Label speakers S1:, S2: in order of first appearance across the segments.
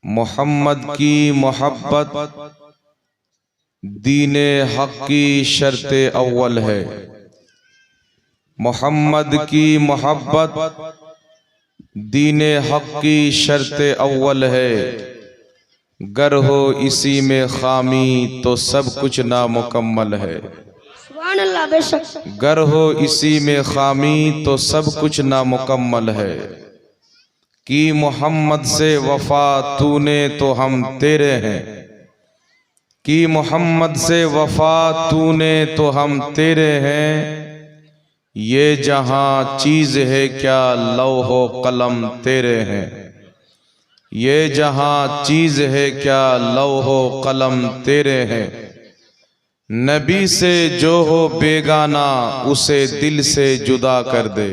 S1: मोहम्मद की मोहब्बत दीने हक की शर्त अव्वल है। मोहम्मद की मोहब्बत दीने हक की शर्त अव्वल है। गर हो इसी में खामी तो सब कुछ नामुकम्मल है। गर हो इसी में खामी तो सब कुछ नामुकम्मल है। कि मोहम्मद से वफा तूने तो हम तेरे हैं। कि मोहम्मद से वफा तूने तो हम तेरे हैं। ये जहां चीज है क्या लौहो कलम तेरे हैं। ये जहां चीज है क्या लौहो कलम तेरे हैं। नबी से जो हो बेगाना उसे दिल से जुदा कर दे।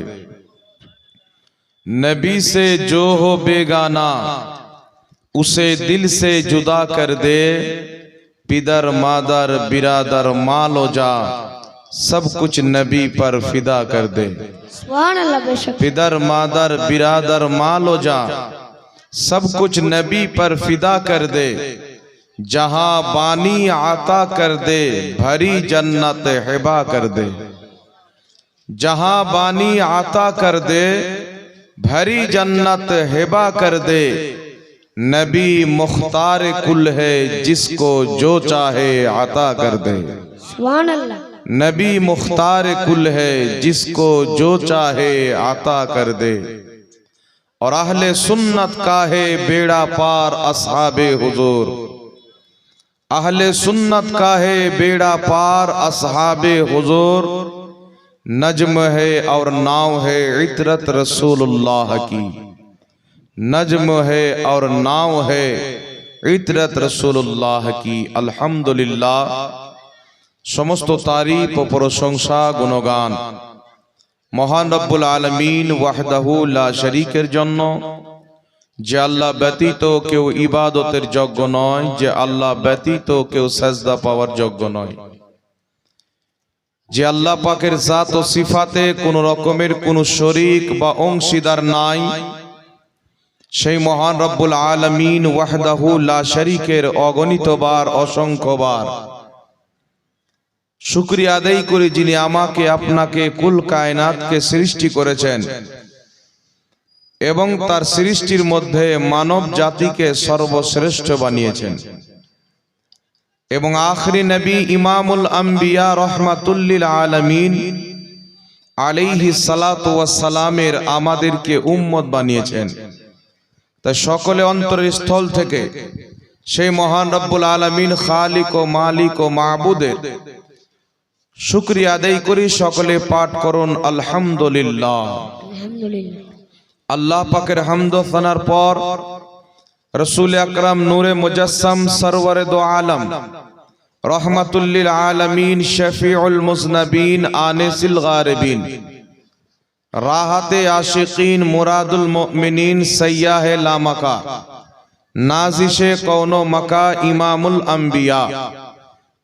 S1: नबी से जो हो बेगाना उसे दिल से जुदा कर दे। पिदर मादर बिरादर मालो जा सब कुछ नबी पर फिदा कर दे। पिदर मादर बिरादर मालो जा सब कुछ नबी पर फिदा कर दे। जहां बानी आता कर दे भरी जन्नत हिबा कर दे। जहां बानी आता कर दे भरी जन्नत हिबा कर दे। नबी मुख्तार कुल है जिसको जो चाहे अता कर दे। सुभान अल्लाह। नबी मुख्तार कुल है जिसको जो चाहे अता कर दे। और अहले सुन्नत का है बेड़ा पार असहाबे हुजूर। अहले सुन्नत का है बेड़ा पार असहाबे हुजूर। नज्म है और नाव है इतरत रसूलुल्लाह की। नज्म है और नाव है इतरत रसूलुल्लाह की। अल्हम्दुलिल्लाह समस्त तारीफ ও প্রশংসা গুণগান মহান রব্বুল আলামিন ওয়াহদাহু লা শরীকের জন্য, যে আল্লাহ ব্যতীত কেউ ইবাদতের যোগ্য নয়, যে আল্লাহ ব্যতীত কেউ সাজদা পাওয়ার যোগ্য নয়, যে আল্লাহ পাকের জাত ও সিফাতে কোন রকমের কোন শরীক বা অংশীদার নাই, সেই মহান রব্বুল আলামিন ওয়াহদাহু লা শরীকের অগণিতবার অসংখ্যবার শুকরিয়া আদায় করি, যিনি আমাকে আপনাকে কুল কায়নাতকে সৃষ্টি করেছেন এবং তার সৃষ্টির মধ্যে মানব জাতিকে সর্বশ্রেষ্ঠ বানিয়েছেন এবং আখরি নবী ইমামুল আম্বিয়া রহমাতুল লিল আলামিন আলাইহিস সালাতু ওয়াস সালামের আমাদেরকে উম্মত বানিয়েছেন। তাই সকলে অন্তরের স্থল থেকে সেই মহান রব্বুল আলামিন খালিক ও মালিক ও মাবুদের শুকরিয়া আদায় করি। সকলে পাঠ করুন আলহামদুলিল্লাহ। আল্লাহ পাকের হামদ ও সানার পর রাসূল আকরাম নূরে মুজাসসাম সরওয়ারে দো আলম রহমাতুল লিল আলামিন শফিউল মুজনবিন আনিসিল গারিবিন রাহাতে আশিকিন মুরাদুল মুমিনিন সয়্যাহে লামাকা নাজিশে কওনো মাকা ইমামুল আম্বিয়া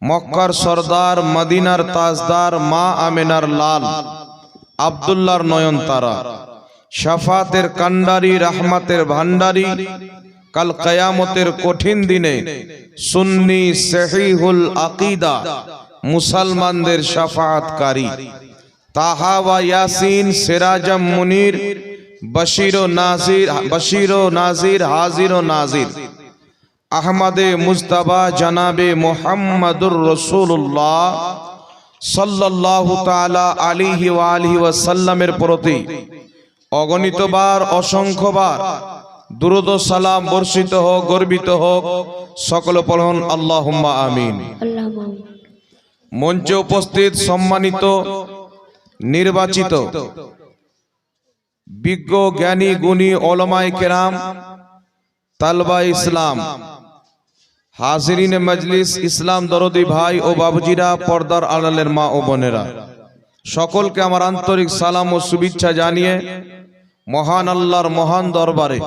S1: মক্কার সরদার মদিনার তাজদার মা আমিনার লাল আব্দুল্লাহর নয়নতারা শাফাতের কান্ডারি রহমতের ভান্ডারি কাল কিয়ামতের কঠিন দিনে সুন্নি সহিহুল আকীদা মুসলমানদের শাফাআতকারী তাহা ওয়া ইয়াসিন সিরাজাম মুনির বশীর ও নাজির হাজির ও নাজির আহমদে মুজতবা জনাবে মুহাম্মদুর রাসূলুল্লাহ সাল্লাল্লাহু তাআলা আলাইহি ওয়া আলিহি ওয়াসাল্লামের প্রতি অগণিতবার অসংখ্যবার দুরূদ ও সালাম বর্ষিত হোক, গর্বিত হোক। সকল পড়ুন আল্লাহুম্মা আমিন। মঞ্চে উপস্থিত সম্মানিত নির্বাচিত বিজ্ঞ জ্ঞানী গুণী ওলামায়ে কেরাম, তালবা ইসলাম, হাজিরিনে মজলিস, ইসলাম দরদি ভাই ও বাবুজিরা, পর্দার আড়ালের মা ও বোনেরা, সকলকে আমার আন্তরিক সালাম ও শুভেচ্ছা জানিয়ে মহান আল্লাহর মহান দরবারে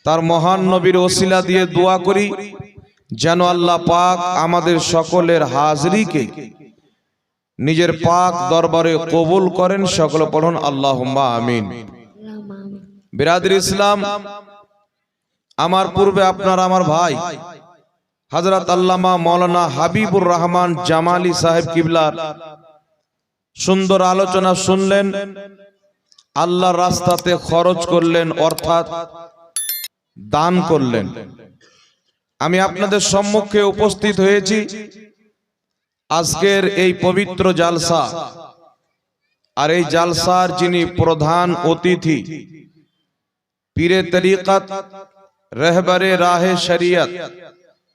S1: তার মহান নবীর ওসিলা দিয়ে দোয়া করি যেন আল্লাহ পাক আমাদের সকলের হাজিরিকে নিজের পাক দরবারে কবুল করেন। সকলে পড়ুন আল্লাহুম্মা আমিন। বিরাদর ইসলাম, আমার পূর্বে আপনার আমার ভাই হযরত আল্লামা মাওলানা হাবিবুর রহমান জামালি সাহেব কিবলার সুন্দর আলোচনা শুনলেন, আল্লাহর রাস্তাতে খরচ করলেন, অর্থাৎ দান করলেন। আমি আপনাদের সম্মুখে উপস্থিত হয়েছি আজকের এই পবিত্র জালসা, আর এই জালসার যিনি প্রধান অতিথি পীরে তরিকত रहबरे राहे शरीयत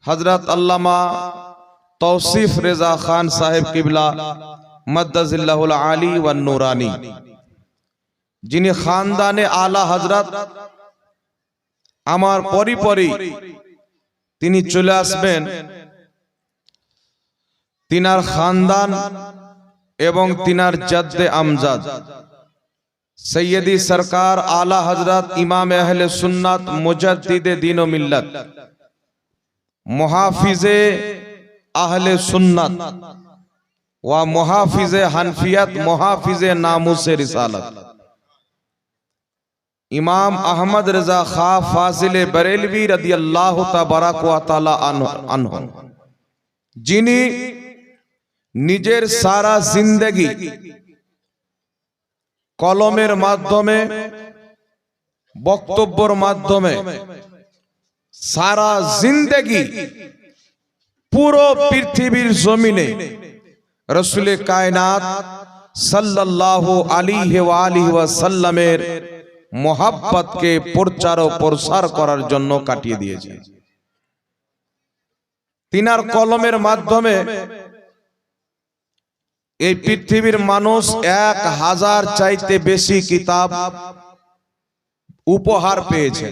S1: हजरत अल्लामा तौसीफ रेजा खान साहेब किबला मद्दजिल्लाहुल आली व नूरानी, जिन्हें खानदाने आला हजरत आमार परी परी तिनी चले आसबेन, तिनार खानदान एवं तिनार जद्दे अमजद सैयदी सरकार आला हजरत इमाम अहले सुन्नत मुजद्दिदे दीन व मिल्लत मुहाफिजे अहले सुन्नत व मुहाफिजे हनफियत मुहाफिजे नामुसे रिसालत इमाम अहमद रजा खा फाजिले बरेलवी रदियल्लाहु तबारक व तआला अन्हु, जिनी निजेर सारा जिंदगी কলমের মাধ্যমে বক্তব্যের মাধ্যমে সারা জিন্দেগি পুরো পৃথিবীর জমিনে রাসূলে কায়নাত সাল্লাল্লাহু আলাইহি ওয়া আলিহি ওয়াসাল্লামের মোহাব্বতকে প্রচার ও প্রসার করার জন্য কাটিয়ে দিয়েছে। তিনার কলমের মাধ্যমে এই পৃথিবীর মানুষ 1000 চাইতে বেশি কিতাব উপহার পেয়েছে।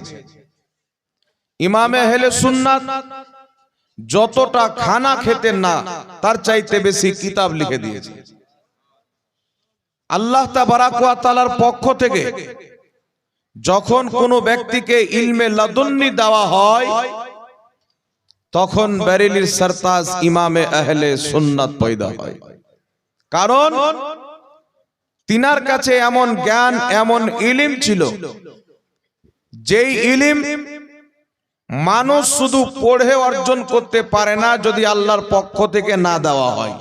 S1: ইমামে আহলে সুন্নাত যতটা খানা খেতেন না তার চাইতে বেশি কিতাব লিখে দিয়েছে। আল্লাহ তাবারাক ওয়া তাআলার পক্ষ থেকে যখন কোনো ব্যক্তিকে ইলমে লাদুন্নি দেওয়া হয় তখন বেরেলির সরতাজ ইমামে আহলে সুন্নাত পয়দা হয়। কারণ তিনার কাছে এমন জ্ঞান এমন ইলম ছিল যেই ইলম মানুষ শুধু পড়ে অর্জন করতে পারে না যদি আল্লাহর পক্ষ থেকে না দেওয়া হয়।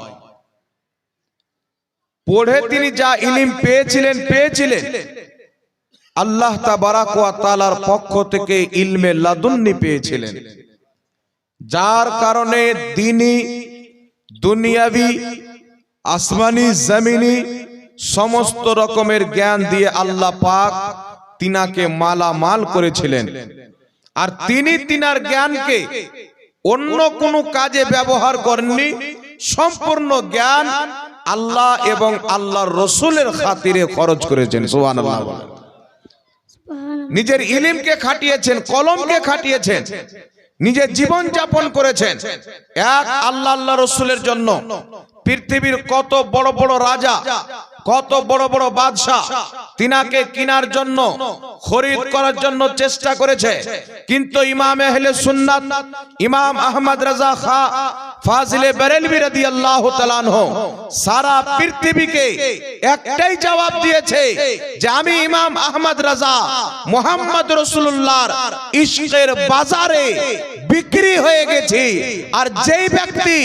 S1: পড়ে তিনি যা ইলম পেয়েছিলেন আল্লাহ তাবারাক ওয়া তাআলার পক্ষ থেকে ইলমে লাদুন্নি পেয়েছিলেন, যার কারণে দ্বীনি দুনিয়াবি আসমানি জমিনি সমস্ত রকমের জ্ঞান দিয়ে আল্লাহ পাক তিনাকে মালামাল করেছিলেন। আর তিনি তিনার জ্ঞানকে অন্য কোনো কাজে ব্যবহার করেননি, সম্পূর্ণ জ্ঞান আল্লাহ এবং আল্লাহর রাসূলের খাতিরে খরচ করেছেন। সুবহানাল্লাহ। নিজের ইলমকে খাটিয়েছেন, কলমকে খাটিয়েছেন, নিজের জীবন যাপন করেছেন এক আল্লাহ আল্লাহ রাসূলের জন্য। পৃথিবীর কত বড় বড় রাজা, কত বড় বড় বাদশা তিনাকে কিনার জন্য খরিদ করার জন্য চেষ্টা করেছে, কিন্তু ইমাম আহলে সুন্নাত ইমাম আহমদ রাজা খা ফাজিলে বেরেলভী রাদিয়াল্লাহু তাআলা আনহু সারা পৃথিবীকে একটাই জবাব দিয়েছে যে আমি ইমাম আহমদ রাজা মুহাম্মদ রাসূলুল্লাহর ইশকের বাজারে বিক্রি হয়ে গেছি। আর যেই ব্যক্তি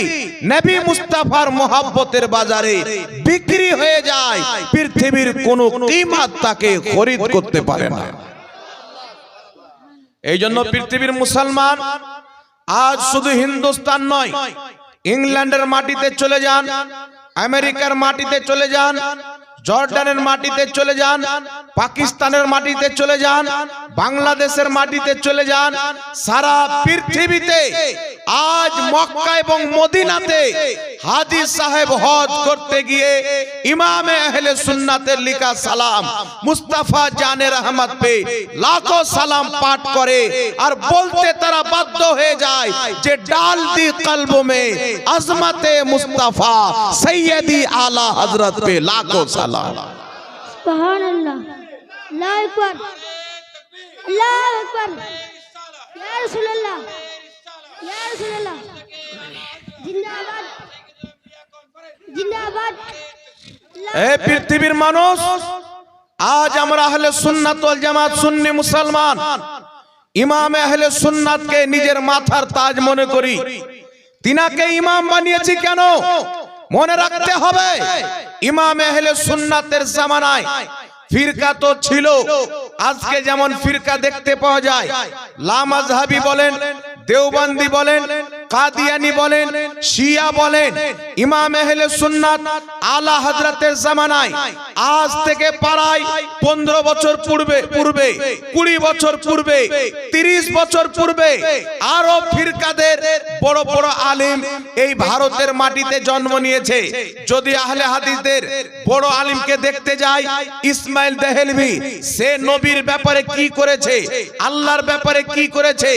S1: নবী মুস্তাফার মোহাব্বতের বাজারে বিক্রি হয়ে যায় পৃথিবীর কোনো কিমত তাকে খরিদ করতে পারে না। এই জন্য পৃথিবীর মুসলমান আজ শুধু হিন্দুস্তান নয়, ইংল্যান্ডের মাটিতে চলে যান, আমেরিকার মাটিতে চলে যান, জর্ডানের মাটিতে চলে যান, পাকিস্তানের মাটিতে চলে যান, বাংলাদেশের মাটিতে চলে যান, সারা পৃথিবীতে আজ মক্কা এবং মদিনাতে হাজী সাহেব হজ করতে গিয়ে ইমামে আহলে সুন্নাতের লিখা সালাম মুস্তাফা জানে রহমত পে লাখো সালাম পাঠ করে আর বলতে তারা বাধ্য হয়ে যায় যে ডাল দি কলবো মে আজমতে মুস্তাফা সৈয়দি আলা হযরত পে লাখো সালাম।
S2: সুবহানাল্লাহ, আল্লাহু আকবার, আল্লাহু আকবার, ইয়া রাসূলুল্লাহ, ইয়া রাসূলুল্লাহ, জিন্দাবাদ, জিন্দাবাদ।
S1: এই পৃথিবীর মানুষ আজ আমরা আহলে সুন্নাত ওয়াল জামাত সুন্নি মুসলমান ইমাম আহলে সুন্নাতকে নিজের মাথার তাজ মনে করি। তিনাকে ইমাম বানিয়েছি কেন? মনে রাখতে হবে, ইমাম আহলে সুন্নাতের জামানায় ফিরকা তো ছিল। আজকে যেমন ফিরকা দেখতে পাওয়া যায়, লামাযহাবি বলেন, দেওবন্দি বলেন, কাদিয়ানি বলেন, শিয়া বলেন, ইমাম আহলে সুন্নাত আলা হযরতের জামানায় আজ থেকে প্রায় 15 বছর পূর্বে 20 বছর পূর্বে, 30 বছর পূর্বে আরো ফিরকাদের বড় বড় আলেম এই ভারতের মাটিতে জন্ম নিয়েছে। যদি আহলে হাদিসদের বড় আলেমকে দেখতে যাই, ইসমাইল দেহলভি, সে নবীর ব্যাপারে কি করেছে, আল্লাহর ব্যাপারে কি করেছে,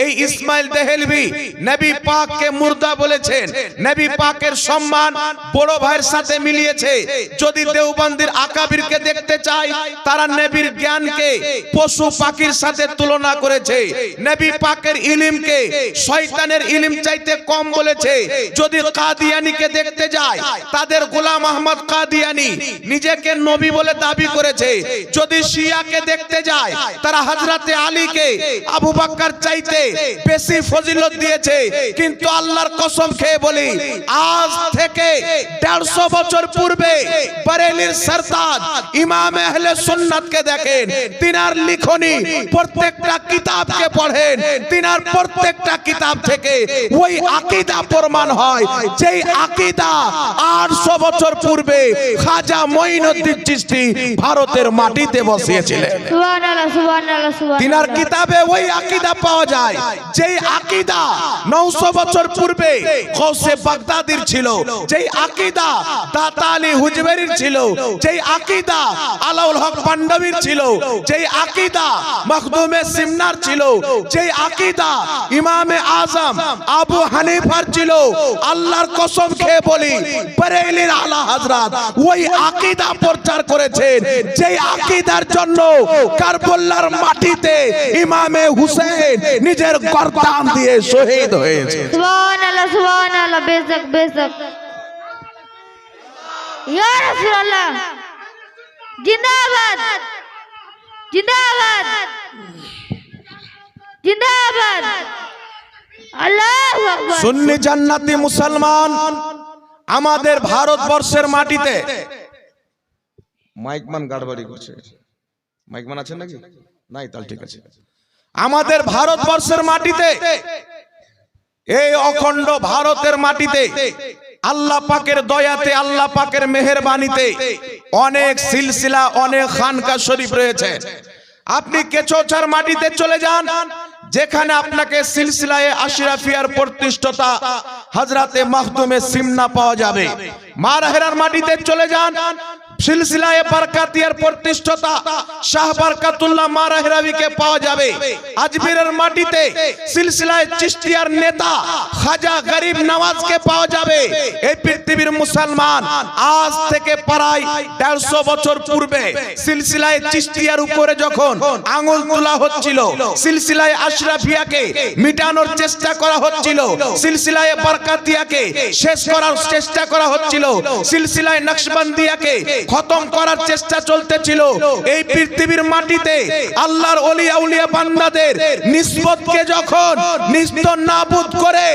S1: এই ইসমাইল দেহলভি নবী পাককে মুর্দা বলেছেন, নবী পাকের সম্মান বড় ভাইয়ের সাথে মিলিয়েছে। যদি দেওবন্দির আকাবিরকে দেখতে চাই, তারা নবীর জ্ঞানকে পশু পাখির সাথে তুলনা করেছে, নবী পাকের ইলমকে শয়তানের ইলম চাইতে কম বলেছে। যদি কাদিয়ানিকে দেখতে যায়, তাদের গোলাম আহমদ কাদিয়ানি নিজেকে নবী বলে দাবি করেছে। যদি শিয়াকে দেখতে যায়, তারা হযরতে আলীকে আবু বকর চাইতে বেশি ফজিলত দিয়েছে। কিন্তু আল্লাহর কসম খেয়ে বলি, আজ থেকে 150 বছর পূর্বে বরেলির সরতাজ ইমাম আহলে সুন্নাতকে দেখেন, তিনার লিখনি প্রত্যেকটা কিতাবকে পড়েন, তিনার প্রত্যেকটা কিতাব থেকে ওই আকীদা প্রমাণ হয়, যেই আকীদা 800 বছর পূর্বে খাজা মঈনুদ্দিন চিশতি ভারতের মাটিতে বসিয়েছিলেন।
S2: সুবহানাল্লাহ, সুবহানাল্লাহ, সুবহানাল্লাহ।
S1: তিনার কিতাবে ওই আকীদা পাওয়া যায়, যেই আকীদা 900 বছর পূর্বে গৌসে বাগদাদির ছিল, যেই আকীদা দাতা আলী হুজবেরির ছিল, যেই আকীদা আলাউল হক পান্ডবীর ছিল, যেই আকীদা মখদুমে সিমনার ছিল, যেই আকীদা ইমামে আজম আবু হানিফার ছিল। আল্লাহর কসম খেয়ে বলি, বরেলির আলা হযরত ওই আকীদা প্রচার করেছেন, যেই আকীদার জন্য কারবালার মাটিতে ইমামে হুসেন নিজের গর্দান দিয়ে শহীদ হয়েছে।
S2: সুবহানাল্লাহ, সুবহানাল্লাহ, বেশক বেশক। ইয়া রাসূলুল্লাহ, জিন্দাবাদ, জিন্দাবাদ, জিন্দাবাদ। আল্লাহু আকবার।
S1: সুন্নি জান্নাতি মুসলমান আমাদের ভারতবর্ষের মাটিতে, মাইকমান গাড়বাড়ি করছে, মাইকমান আছেন নাকি? নাই, তাহলে ঠিক আছে। আমাদের ভারতবর্ষের মাটিতে, এই অখণ্ড ভারতের মাটিতে আল্লাহ পাকের দয়াতে, আল্লাহ পাকের মেহেরবানিতে অনেক সিলসিলা, অনেক খানকা শরীফ রয়েছে। আপনি কেচোচার মাটিতে চলে যান, যেখানে আপনাকে সিলসিলায়ে আশরাফিয়ার প্রতিষ্ঠাতা হযরতে মখদুমে সিমনা পাওয়া যাবে। মারহেরার মাটিতে চলে যান, সিলসিলায়ে বরকাতিয়ার প্রতিষ্ঠাতা শাহ বরকতুল্লাহ মারহেরাবিকে পাওয়া যাবে। আজমিরের মাটিতে সিলসিলায়ে চিশতিয়ার নেতা খাজা গরিব নওয়াজকে পাওয়া যাবে। এই পৃথিবীর মুসলমান আজ থেকে প্রায় 150 বছর পূর্বে সিলসিলায়ে চিশতিয়ার উপরে যখন আঙ্গুল তোলা হচ্ছিল, সিলসিলায়ে আশরাফিয়াকে মিটানোর চেষ্টা করা হচ্ছিল, সিলসিলায়ে বরকাতিয়াকে শেষ করার চেষ্টা করা হচ্ছিল, সিলসিলায়ে নকশবন্দিয়াকে খতম করার চেষ্টা চলতেছিল, এই পৃথিবীর মাটিতে আল্লাহর ওলি আউলিয়া বান্দাদের নিসবতকে যখন নিস্তনাবুদ করে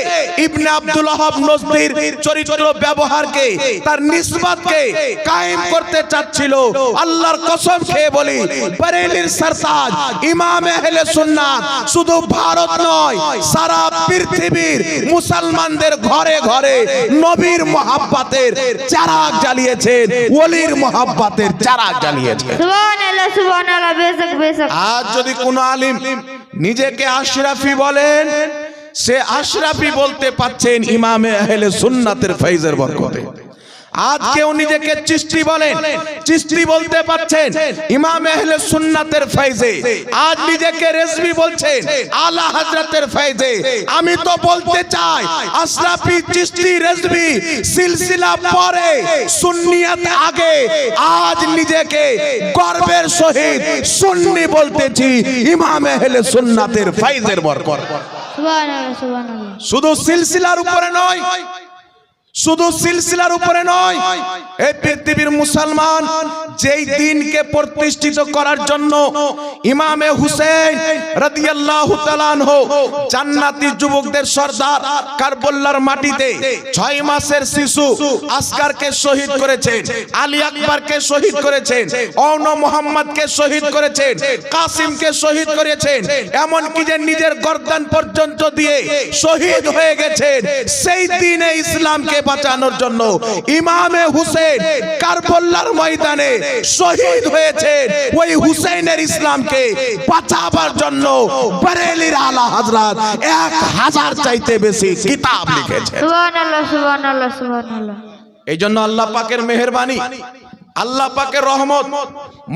S1: ইবনে আব্দুল ওয়াহাব নজদির চরিত্র ব্যবহারকে, তার নিসবতকে কায়েম করতে চাচ্ছিল, আল্লাহর কসম খেয়ে বলি, বরেলির সরতাজ ইমাম আহলে সুন্নাত শুধু ভারত নয়, সারা পৃথিবীর মুসলমানদের ঘরে ঘরে নবীর মুহাব্বতের চারাগ জ্বালিয়েছেন, ওলির মুহাব্বতের চারাগ জ্বালিয়েছেন।
S2: সুবহানাল্লাহ, সুবহানাল্লাহ, বেশক বেশক।
S1: আজ যদি কোন আলিম নিজেকে আশরাফি বলেন, সে আশরাফি বলতে পাচ্ছেন ইমামে আহলে সুন্নাতের ফয়জের বরকতে। আজ কেউ নিজেকে চিশতি বলেন, চিশতি বলতে পাচ্ছেন ইমাম আহলে সুন্নাতের ফয়জে। আজ নিজেকে রেজভি বলছেন আলা হযরতের ফয়জে। আমি তো বলতে চাই, আশরাফি, চিশতি, রেজভি সিলসিলা পরে, সুন্নিয়ত আগে। আজ নিজেকে গর্বের সহিত সুন্নি বলতেছি ইমাম আহলে সুন্নাতের ফয়জের বরকত।
S2: সুবহানাল্লাহ, সুবহানাল্লাহ।
S1: শুধু সিলসিলার উপরে নয়, শুধু সিলসিলার উপরে নয়, এই পৃথিবীর মুসলমান যেই দিনকে প্রতিষ্ঠিত করার জন্য ইমামে হুসেন রাদিয়াল্লাহু তাআলা আনহু জান্নাতি যুবকদের সর্দার কারবালার মাটিতে 6 মাসের শিশু আসকারকে শহীদ করেছেন, আলী আকবরকে শহীদ করেছেন, অওন মোহাম্মদকে শহীদ করেছেন, কাসিমকে শহীদ করেছেন, এমন কি যে নিজের গর্দান পর্যন্ত দিয়ে শহীদ হয়ে গেছেন। সেই দিনে ইসলামকে বাঁচানোর জন্য ইমামে হুসেন কারবালার ময়দানে শহীদ হয়েছেন। ওই হুসেনের ইসলামকে বাঁচাবার জন্য বরেলির আলা হযরত 1000 চাইতে বেশি কিতাব লিখেছেন।
S2: সুবহানাল্লাহ সুবহানাল্লাহ সুবহানাল্লাহ।
S1: এই জন্য আল্লাহ পাকের মেহেরবানি, আল্লাহ পাকের রহমত,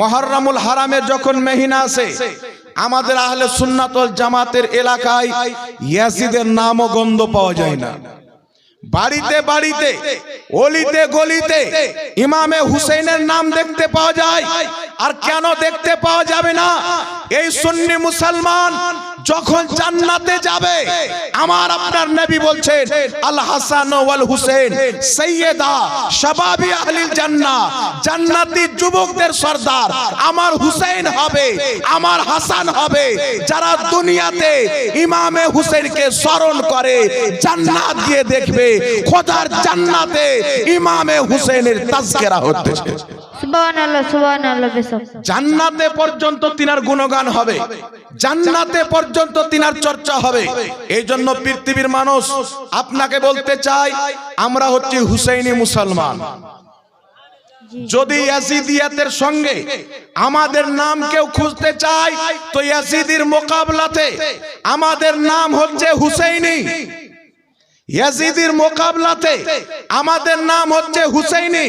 S1: মুহররমুল হারামের যখন মহিনা আসে, আমাদের আহলে সুন্নাত ওয়াল জামাতের এলাকায় ইয়াজিদের নামও গন্ধ পাওয়া যায় না। বাড়িতে বাড়িতে, অলিতে গলিতে ইমামে হুসেনের নাম দেখতে পাওয়া যায়। আর কেন দেখতে পাওয়া যাবে না? এই সুন্নি মুসলমান যখন জান্নাতে যাবে, আমার আপনার নবী বলছেন আল হাসান ওয়াল হুসেন সাইয়্যিদা শাবাবি আহলিল জান্নাহ, জান্নাতি যুবকদের সর্দার আমার হুসেন হবে, আমার হাসান হবে। যারা দুনিয়াতে ইমামে হুসেনকে স্মরণ করে জান্নাত গিয়ে দেখবে খোদার জান্নাতে ইমামে হুসেনের তাজকিরা হচ্ছে।
S2: সুবহানাল্লাহ সুবহানাল্লাহ।
S1: জান্নাতে পর্যন্ত তিনার গুণগান হবে, জান্নাতে পর্যন্ত তিনার চর্চা হবে। এই জন্য পৃথিবীর মানুষ আপনাকে বলতে চাই, আমরা হচ্ছি হুসাইনি মুসলমান। যদি ইয়াজিদিয়াতের সঙ্গে আমাদের নাম কেউ খুঁজতে চায়, তো ইয়াজিদির মোকাবলাতে আমাদের নাম হচ্ছে হুসাইনি। ইয়াজিদির মোকাবলাতে আমাদের নাম হচ্ছে হুসাইনি।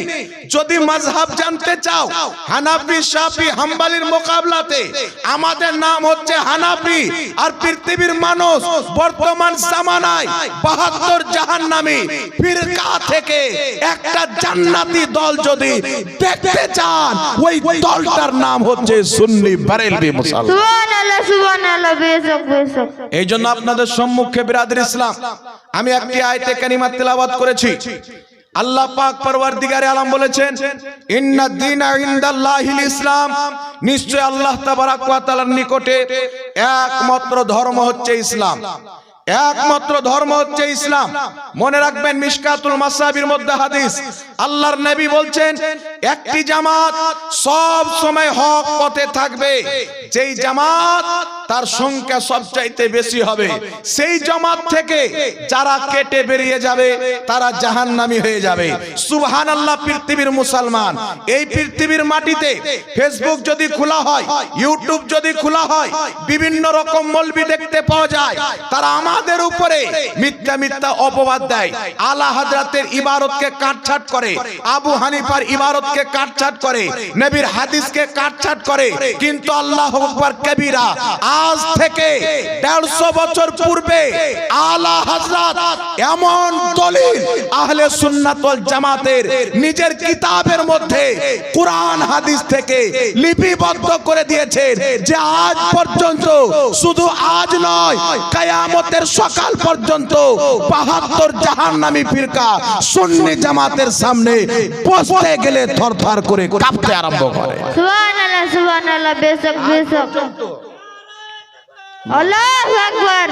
S1: যদি মাযহাব জানতে চাও, হানাফি শাফি হাম্বলির মোকাবলাতে আমাদের নাম হচ্ছে হানাফি। আর পৃথিবীর মানুষ বর্তমান জামানায় 72 জাহান্নামী ফিরকা থেকে একটা জান্নাতি দল যদি দেখতে চান, ওই দলটার নাম হচ্ছে সুন্নি বারেলভি মুসলমান।
S2: সুবহানাল্লাহ সুবহানাল্লাহ। বেশক বেশক।
S1: এই জন্য আপনাদের সম্মুখে বিরাদর ইসলাম আমি একটি আয়াতে কারিমা তেলাওয়াত করেছি। আল্লাহ পাক পরওয়ারদিগারে আলম বলেছেন, ইন্নাদ দীনা ইনদাল্লাহিল ইসলাম, নিশ্চয় আল্লাহ তাবারাক ওয়া তাআলার নিকটে একমাত্র ধর্ম হচ্ছে ইসলাম, একমাত্র ধর্ম হচ্ছে ইসলাম। মনে রাখবেন, মিশকাতুল মাসাবির মধ্যে হাদিস, আল্লাহর নবী বলছেন একটি জামাত সব সময় হক পথে থাকবে, যেই জামাত তার সংখ্যা সবচাইতে বেশি হবে, সেই জামাত থেকে যারা কেটে বেরিয়ে যাবে তারা জাহান্নামী হয়ে যাবে। সুবহানাল্লাহ। পৃথিবীর মুসলমান, এই পৃথিবীর মাটিতে ফেসবুক যদি খোলা হয়, ইউটিউব যদি খোলা হয়, বিভিন্ন রকম মৌলবি দেখতে পাওয়া যায়। তারা আমাদের উপরে মিথ্যা মিথ্যা অপবাদ দেয়, আলা হযরতের ইবারতকে কাটছাট করে, আবু হানিফার ইবারতকে কাটছাট করে, নবীর হাদিসকে কাটছাট করে। কিন্তু আল্লাহু আকবার কবীরা, আজ থেকে 150 বছর পূর্বে আলা হযরত এমন দলিল আহলে সুন্নাত ওয়াল জামাতের নিজের কিতাবের মধ্যে কুরআন হাদিস থেকে লিপিবদ্ধ করে দিয়েছেন, যে আজ পর্যন্ত, শুধু আজ নয়, কিয়ামতের সকাল পর্যন্ত 72 জাহান্নামী ফিরকা সুন্নি জামাতের সামনে বসতে গেলে থরথর করে কাঁপতে আরম্ভ করে।
S2: সুবহানাল্লাহ সুবহানাল্লাহ। বেশক বেশক। আল্লাহু আকবার।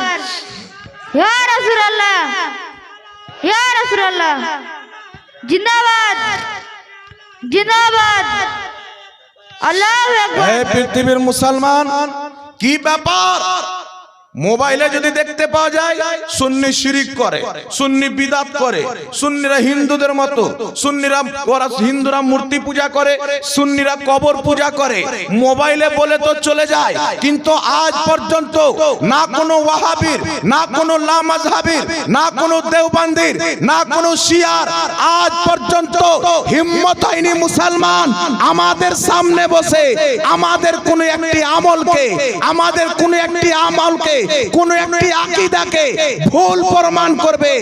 S2: ইয়া রাসূলুল্লাহ, ইয়া রাসূলুল্লাহ। জিন্দাবাদ জিন্দাবাদ। আল্লাহু আকবার।
S1: হে পৃথিবীর মুসলমান, কি ব্যাপার? মোবাইলে যদি দেখতে পাওয়া যায় সুন্নি শিরিক করে, সুন্নি বিদআত করে, সুন্নিরা হিন্দুদের মতো, সুন্নিরা হিন্দুরা মূর্তি পূজা করে, সুন্নিরা কবর পূজা করে, মোবাইলে বলে তো চলে যায়। কিন্তু আজ পর্যন্ত না কোনো ওয়াহাবির, না কোনো লামাযহাবির, না কোনো দেওবন্দির, না কোনো শিয়ার আজ পর্যন্ত হিম্মত হয়নি মুসলমান আমাদের সামনে বসে আমাদের কোনো একটি আমলকে
S3: কোন একটি আকীদাকে ভুল প্রমাণ করবে,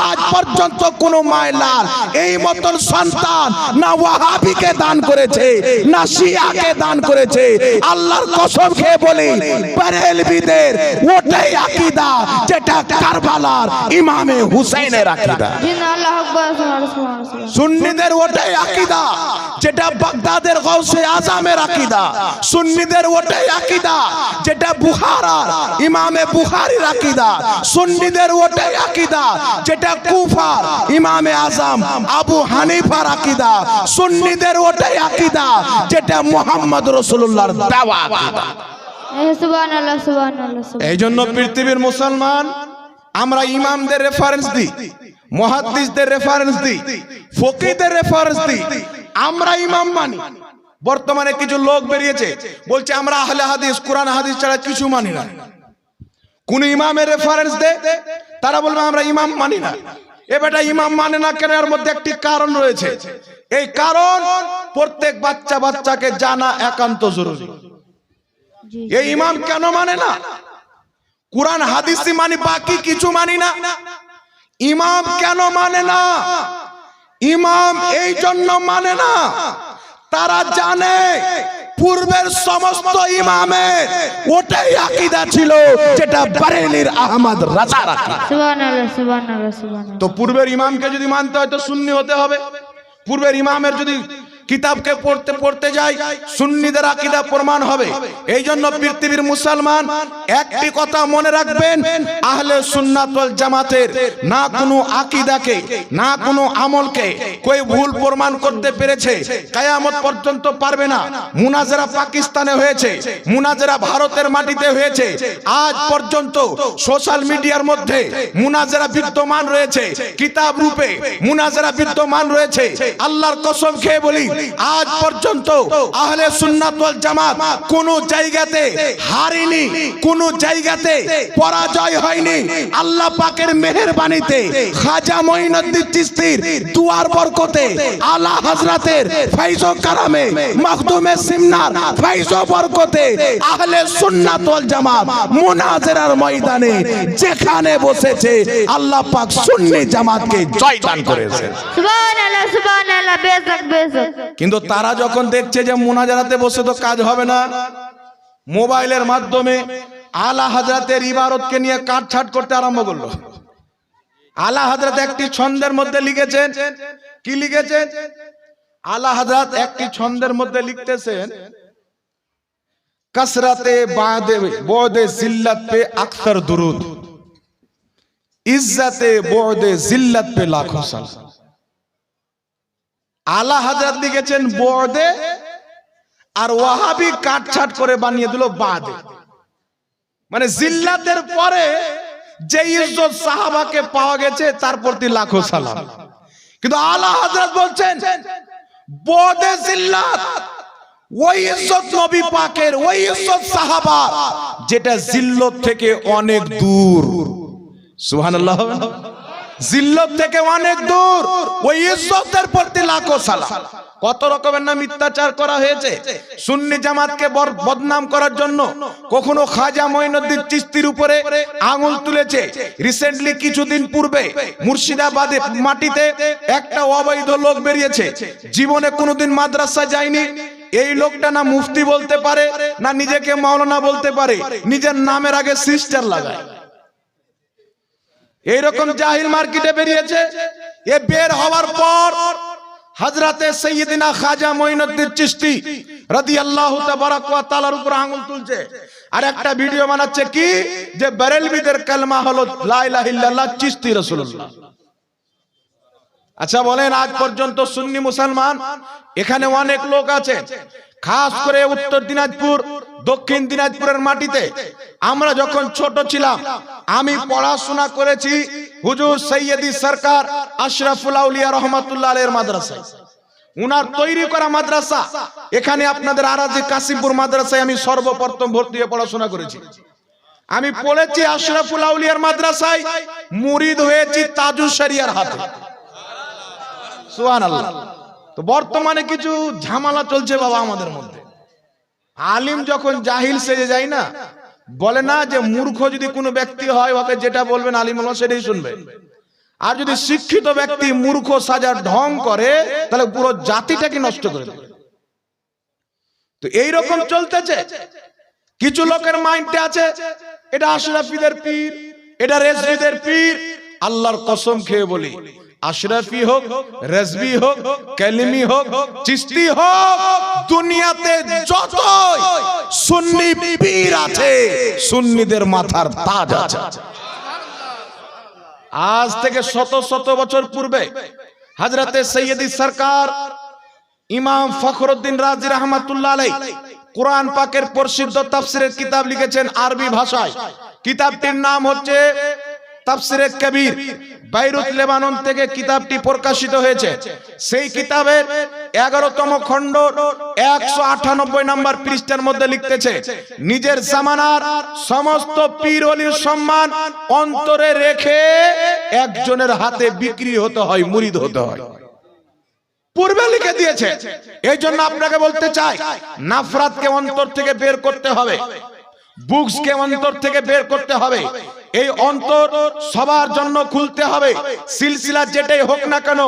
S3: আজ পর্যন্ত কোন মায়লাল এই মতন সন্তান না ওয়াহাবিকে দান করেছে না শিয়াকে দান করেছে। আল্লাহর কসম খেয়ে বলি, বেরেলভিদের ওটাই আকীদা যেটা কারবালার ইমামে হুসাইনের আকীদা।
S2: জিন্দা আল্লাহ আকবার, সুবহানাল্লাহ।
S3: সুন্নিদের ওটাই আকীদা যেটা বাগদাদের গাউসে আজমের আকীদা। সুন্নিদের ওটাই আকীদা যেটা বুখারার ইমামে বুখারীর আকীদা। সুন্নিদের ওটাই আকীদা যেটা কুফার ইমামে আজম আবু হানিফার আকীদা। সুন্নিদের ওটাই আকীদা যেটা মুহাম্মদ রাসূলুল্লাহর দাওয়া আকীদা।
S2: সুবহানাল্লাহ, সুবহানাল্লাহ।
S3: এই জন্য পৃথিবীর মুসলমান আমরা ইমামদের রেফারেন্স দিই, মুহাদ্দিসদের রেফারেন্স দিই, ফকিহদের রেফারেন্স দিই, আমরা ইমাম মানি। বর্তমানে কিছু লোক বেরিয়েছে বলছে আমরা আহলে হাদিস, কোরআন হাদিস ছাড়া কিছু মানি না। কোন ইমামের রেফারেন্স দে, তারা বলবে আমরা ইমাম মানি না। এ বেটা ইমাম মানে না কেন? এর মধ্যে একটি কারণ রয়েছে। এই কারণ প্রত্যেক বাচ্চাকে জানা একান্ত জরুরি। এই ইমাম কেন মানে না? কোরআন হাদিসই মানি, বাকি কিছু মানি না। ইমাম কেন মানে না? ইমাম এই জন্য মানে না, তারা জানে পূর্বের সমস্ত ইমামের ওটাই আকীদা ছিল যেটা বারেলির আহমদ রাজার আকীদা।
S2: সুবহানাল্লাহ, সুবহানাল্লাহ, সুবহানাল্লাহ।
S3: তো পূর্বের ইমামকে যদি মানতে হয় তো সুন্নি হতে হবে। পূর্বের ইমামের যদি কিতাবকে পড়তে যাই, সুন্নিদের আকীদা প্রমাণ হবে। এই জন্য পৃথিবীর মুসলমান একটি কথা মনে রাখবেন, আহলে সুন্নাত ওয়াল জামাতের না কোনো আকীদাকে না কোনো আমলকে কই ভুল প্রমাণ করতে পেরেছে, কিয়ামত পর্যন্ত পারবে না। মুনাজারা পাকিস্তানে হয়েছে, মুনাজারা ভারতের মাটিতে হয়েছে, আজ পর্যন্ত সোশ্যাল মিডিয়ার মধ্যে মুনাজারা বিদ্যমান রয়েছে, কিতাব রূপে মুনাজারা বিদ্যমান রয়েছে। আল্লাহর কসম খেয়ে বলি, আজ পর্যন্ত আহলে সুন্নাত ওয়াল জামাত কোন জায়গাতে হারেনি, কোন জায়গাতে পরাজয় হয়নি। আল্লাহ পাকের মেহেরবানিতে খাজা মঈনুদ্দিন চিশতির দুয়ার বরকতে, আলা হযরতের ফয়জ ও কারামে, মখদুমে সিমনার ফয়জ ও বরকতে আহলে সুন্নাত ওয়াল জামাত মুনাজারার ময়দানে যেখানে বসেছে আল্লাহ পাক সুন্নি জামাতকে জয়দান করেছে।
S2: সুবহানাল্লাহ, সুবহানাল্লাহ, বেশক বেশক।
S3: কিন্তু তারা যখন দেখছে যে মুনাজারাতে বসে তো কাজ হবে না, মোবাইলের মাধ্যমে আলা হযরতের ইবারতকে নিয়ে কাটছাট করতে আরম্ভ করলো। আলা হযরত একটি ছন্দের মধ্যে লিখেছেন, কি লিখেছেন? আলা হযরত একটি ছন্দের মধ্যে লিখতেছেন, कसरते बोदे जिल्लत पे अक्सर दुरूद, इज्जते बोदे जिल्लत पे लाखों सलाम। आला हजरत लिखेছেন बोदे আর ওয়াহাবি কাটছাট করে বানিয়ে দিল বাদে, মানে জিল্লাতের পরে যে ইজ্জত সাহাবাকে পাওয়া গেছে তার প্রতি লাখো সালাম। কিন্তু আলা হযরত বলছেন बोदे जिल्लत ওই ইজ্জত নবী পাকের, ওই ইজ্জত সাহাবা যেটা জিল্লত থেকে অনেক দূর। সুবহানাল্লাহ, জিল্লত থেকে অনেক দূর, ওই ইজ্জতের প্রতি লাখো সালাম। কত রকমের না মিথ্যাচার করা হয়েছে সুন্নি জামাতকে বদনাম করার জন্য। কখনো খাজা মঈনুদ্দিন চিশতির উপরে আঙুল তুলেছে। রিসেন্টলি কিছুদিন পূর্বে মুর্শিদাবাদে মাটিতে একটা অবৈধ লোক বেরিয়েছে, জীবনে কোনোদিন মাদ্রাসা যায়নি। এই লোকটা না মুফতি বলতে পারে না নিজেকে মাওলানা বলতে পারে, নিজের নামের আগে সিস্টার লাগায়। এইরকম জাহিল মার্কেটে বেরিয়েছে। এ বের হওয়ার পর হযরতে সাইয়্যিদিনা খাজা মঈনুদ্দিন চিশতি রাদিয়াল্লাহু তাবারাক ওয়া তাআলার উপর আঙ্গুল তুলছে আর একটা ভিডিও বানাচ্ছে কি যে বেরেলভিদের কালেমা হলো লা ইলাহা ইল্লাল্লাহ চিশতি রাসূলুল্লাহ। আচ্ছা বলেন, আজ পর্যন্ত সুন্নি মুসলমান এখানে অনেক লোক আছে, খাস করে উত্তর দিনাজপুর দক্ষিণ দিনাজপুরের মাটিতে। আমরা যখন ছোট ছিলাম, আমি পড়াশোনা করেছি হুজুর সৈয়দি সরকার আশরাফুল আউলিয়া রহমাতুল্লাহ আলাইহির মাদ্রাসায়। উনার তৈরি করা মাদ্রাসা, এখানে আপনাদের আরাজি কাসিমপুর মাদ্রাসায় আমি সর্বপ্রথম ভর্তি হয়ে পড়াশোনা করেছি। আমি পড়েছি আশরাফুল আউলিয়ার মাদ্রাসায়, মুরিদ হয়েছি তাজুস শরিয়ার হাতে। সুবহানাল্লাহ। তো বর্তমানে কিছু ঝামেলা চলছে বাবা আমাদের মধ্যে। আলিম যখন জাহিল সেজে যায় না, বলে না যে মূর্খ যদি কোনো ব্যক্তি হয় ওকে যেটা বলবেন আলিম ওলামা সেটাই শুনবে, আর যদি শিক্ষিত ব্যক্তি মূর্খ সাজার ঢং করে তাহলে পুরো জাতিটাকে নষ্ট করে দেবে। তো এইরকম চলতেছে। কিছু লোকের মাইন্ডে আছে এটা আশরাফিদের পীর, এটা রেজভিদের পীর। আল্লাহর কসম খেয়ে বলি, আশরাফি হোক, রেজভি হোক, কালিমি হোক, চিশতি হোক, দুনিয়াতে যত সুন্নি পীর আছে সুন্নিদের মাথার তাজ আছে। আজ থেকে শত শত বছর পূর্বে হযরতে সৈয়দি সরকার ইমাম ফখরুদ্দিন রাজি রহমাতুল্লাহ আলাইহি কুরআন পাকের প্রসিদ্ধ তাফসীরের কিতাব লিখেছেন আরবি ভাষায়। কিতাবটির নাম হচ্ছে তাফসীরে কবির। বাইরুত লেবানন থেকে কিতাবটি প্রকাশিত হয়েছে। সেই কিতাবের 11তম খণ্ড 198 নম্বর পৃষ্ঠার মধ্যে লিখতেছে, নিজের জামানার সমস্ত পীর ওলির সম্মান অন্তরে রেখে একজনের হাতে বিক্রি হতে হয়, মুরিদ হতে হয়। পূর্বে লিখে দিয়েছে। এই জন্য আপনাকে বলতে চাই, নাফরাতকে অন্তর থেকে বের করতে হবে, বুকসকে অন্তর থেকে বের করতে হবে। এই অন্তর সবার জন্য খুলতে হবে, সিলসিলা যেটাই হোক না কেন।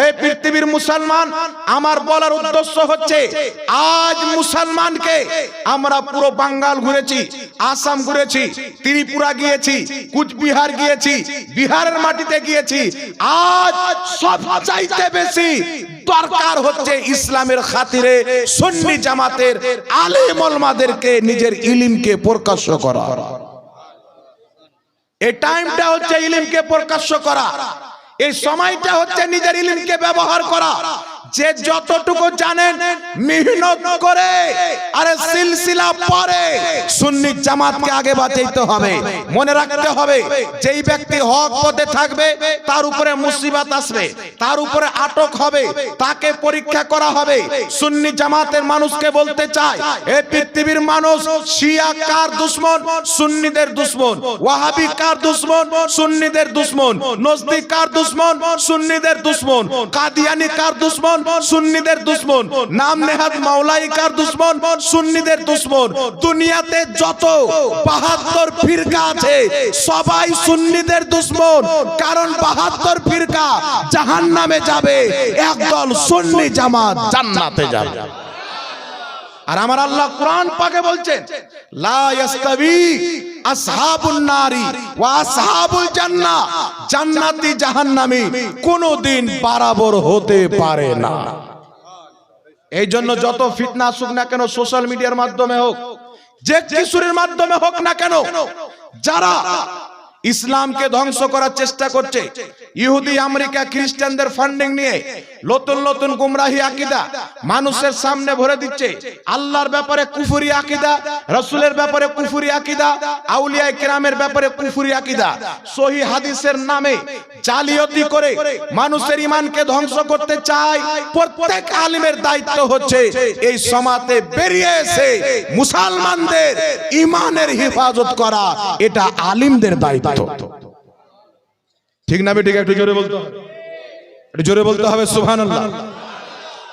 S3: এই পৃথিবীর মুসলমান, আমার বলার উদ্দেশ্য হচ্ছে আজ মুসলমানকে আমরা পুরো বাঙ্গাল ঘুরেছি, আসাম ঘুরেছি, ত্রিপুরা গিয়েছি, কুচবিহার গিয়েছি, বিহারের মাটিতে গিয়েছি। আজ সবচাইতে বেশি দরকার হচ্ছে ইসলামের খাতিরে সুন্নি জামাতের আলেম ওলামাদেরকে নিজের ইলমকে প্রকাশ করা। এই টাইমটা হচ্ছে ইলমকে প্রকাশ করা, এই সময়টা হচ্ছে নিজের ইলমকে ব্যবহার করা। যে যতটুকু জানেন মেহনত করে আরে সিলসিলা পড়ে সুন্নি জামাতকে আগে বাঁচাইতে হবে। মনে রাখতে হবে, যেই ব্যক্তি হক পথে থাকবে তার উপরে মুসিবত আসবে, তার উপরে আটক হবে, তাকে পরীক্ষা করা হবে। সুন্নি জামাতের মানুষকে বলতে চাই, এই পৃথিবীর মানুষ শিয়া কার দুশমন? সুন্নিদের দুশমন। ওয়াহাবি কার দুশমন? সুন্নিদের দুশমন। নজদি কার দুশমন? সুন্নিদের দুশমন। কাদিয়ানি কার দুশমন? সুন্নিদের দুশমন। নাম নেহাত মাওলাই কার দুশমন? সুন্নিদের দুশমন। দুনিয়াতে যত 72 ফিরকা আছে সবাই সুন্নিদের দুশমন, কারণ 72 ফিরকা জাহান্নামে যাবে, একদল সুন্নি জামাত জান্নাতে যাবে। আর আমার আল্লাহ কোরআন পাকে বলছেন, লা ইয়াস্তাবি আসহাবুন নারি ওয়া আসহাবুল জান্নাহ, জান্নাতি জাহান্নামী কোনদিন বরাবর হতে পারে না। এই জন্য যত ফিতনা আসুক না কেন, সোশ্যাল মিডিয়ার মাধ্যমে হোক, যে কিছুর মাধ্যমে হোক না কেন, যারা ইসলামকে ধ্বংস করার চেষ্টা করছে, ইহুদি আমেরিকা খ্রিস্টানদের ফান্ডিং নিয়ে নতুন নতুন গুমরাহি আকীদা মানুষের সামনে ভরে দিচ্ছে। আল্লাহর ব্যাপারে কুফরি আকীদা, রাসূলের ব্যাপারে কুফরি আকীদা, আউলিয়া কেরামের ব্যাপারে কুফরি আকীদা, সহিহ হাদিসের নামে জালিয়াতি করে মানুষের ঈমানকে ধ্বংস করতে চায়। প্রত্যেক আলিমের দায়িত্ব হচ্ছে এই সমাজে বেরিয়ে এসে মুসলমানদের ঈমানের হেফাজত করা, এটা আলিমদের দায়িত্ব। ঠিক না বেঠিক? একটু জোরে বলতে হবে, একটু জোরে বলতে হবে সুবহানাল্লাহ।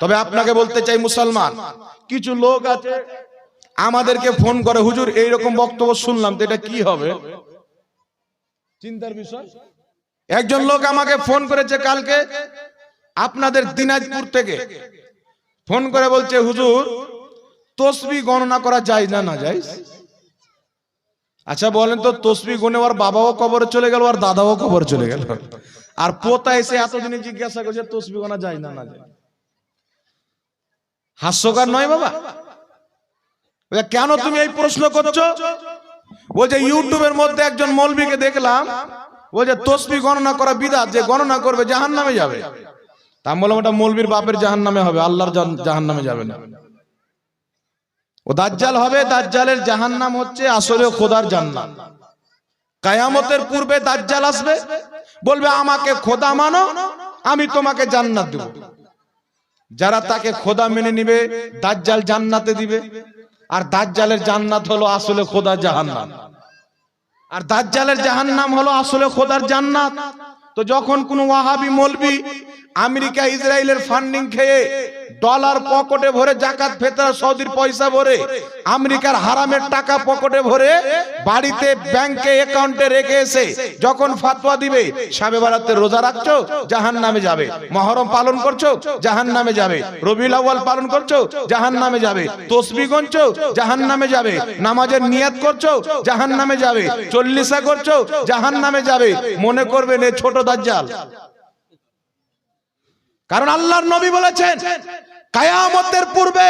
S3: তবে আপনাকে বলতে চাই, মুসলমান কিছু লোক আছে আমাদেরকে ফোন করে, হুজুর এইরকম বক্তব্য শুনলাম, তো এটা কি হবে? চিন্তার বিষয়। একজন লোক আমাকে ফোন করেছে কালকে আপনাদের দিনাজপুর থেকে, ফোন করে বলছে, হুজুর তসবিহ গণনা করা যায় না না যায়? আচ্ছা বলেন তো, তসবিহ গুনে ওর বাবাও কবরে চলে গেল, আর দাদাও কবরে চলে গেল, আর পোতা এসে এতদিনে জিজ্ঞাসা করছে তসবিহ গোনা যায় না না যায়? হাস্যকর নয় বাবা? কেন তুমি এই প্রশ্ন করছো? বলছে ইউটিউবের মধ্যে একজন মৌলবীকে দেখলাম, বলছে তসবিহ গণনা করা বিদআত, যে গণনা করবে জাহান্নামে যাবে। তা আমি বললাম, ওটা মৌলবীর বাপের জাহান্নামে হবে, আল্লাহর জাহান্নামে যাবে না। ও দাজ্জাল হবে, দাজ্জালের জাহান্নাম হচ্ছে আসলে খোদার জান্নাত। কিয়ামতের পূর্বে দাজ্জাল আসবে, বলবে আমাকে খোদা মানো, আমি তোমাকে জান্নাত দেব। যারা তাকে খোদা মেনে নিবে দাজ্জাল জান্নাতে দিবে, আর দাজ্জালের জান্নাত হলো আসলে খোদার জাহান্নাম, আর দাজ্জালের জাহান্নাম হলো আসলে খোদার জান্নাত। তো যখন কোন ওয়াহাবি মৌলবি আমেরিকা ইসরায়েলের ফান্ডিং খেয়ে ডলার পকেটে ভরে জাকাত ফেতরা সৌদির পয়সা ভরে আমেরিকার হারামের টাকা পকেটে ভরে বাড়িতে ব্যাংকে অ্যাকাউন্টে রেখে এসে যখন ফাতোয়া দিবে শাবে বারাতে রোজা রাখছো জাহান্নামে যাবে, মুহররম পালন করছো জাহান্নামে যাবে, রবিউল আউয়াল পালন করছো জাহান্নামে যাবে, তাসবিহ গুনছো জাহান্নামে যাবে, নামাজের নিয়াত করছো জাহান্নামে যাবে, চল্লিশা করছো জাহান্নামে যাবে, মনে করবেন এই ছোট দাজ্জাল। কারণ আল্লাহর নবী বলেছেন কিয়ামতের পূর্বে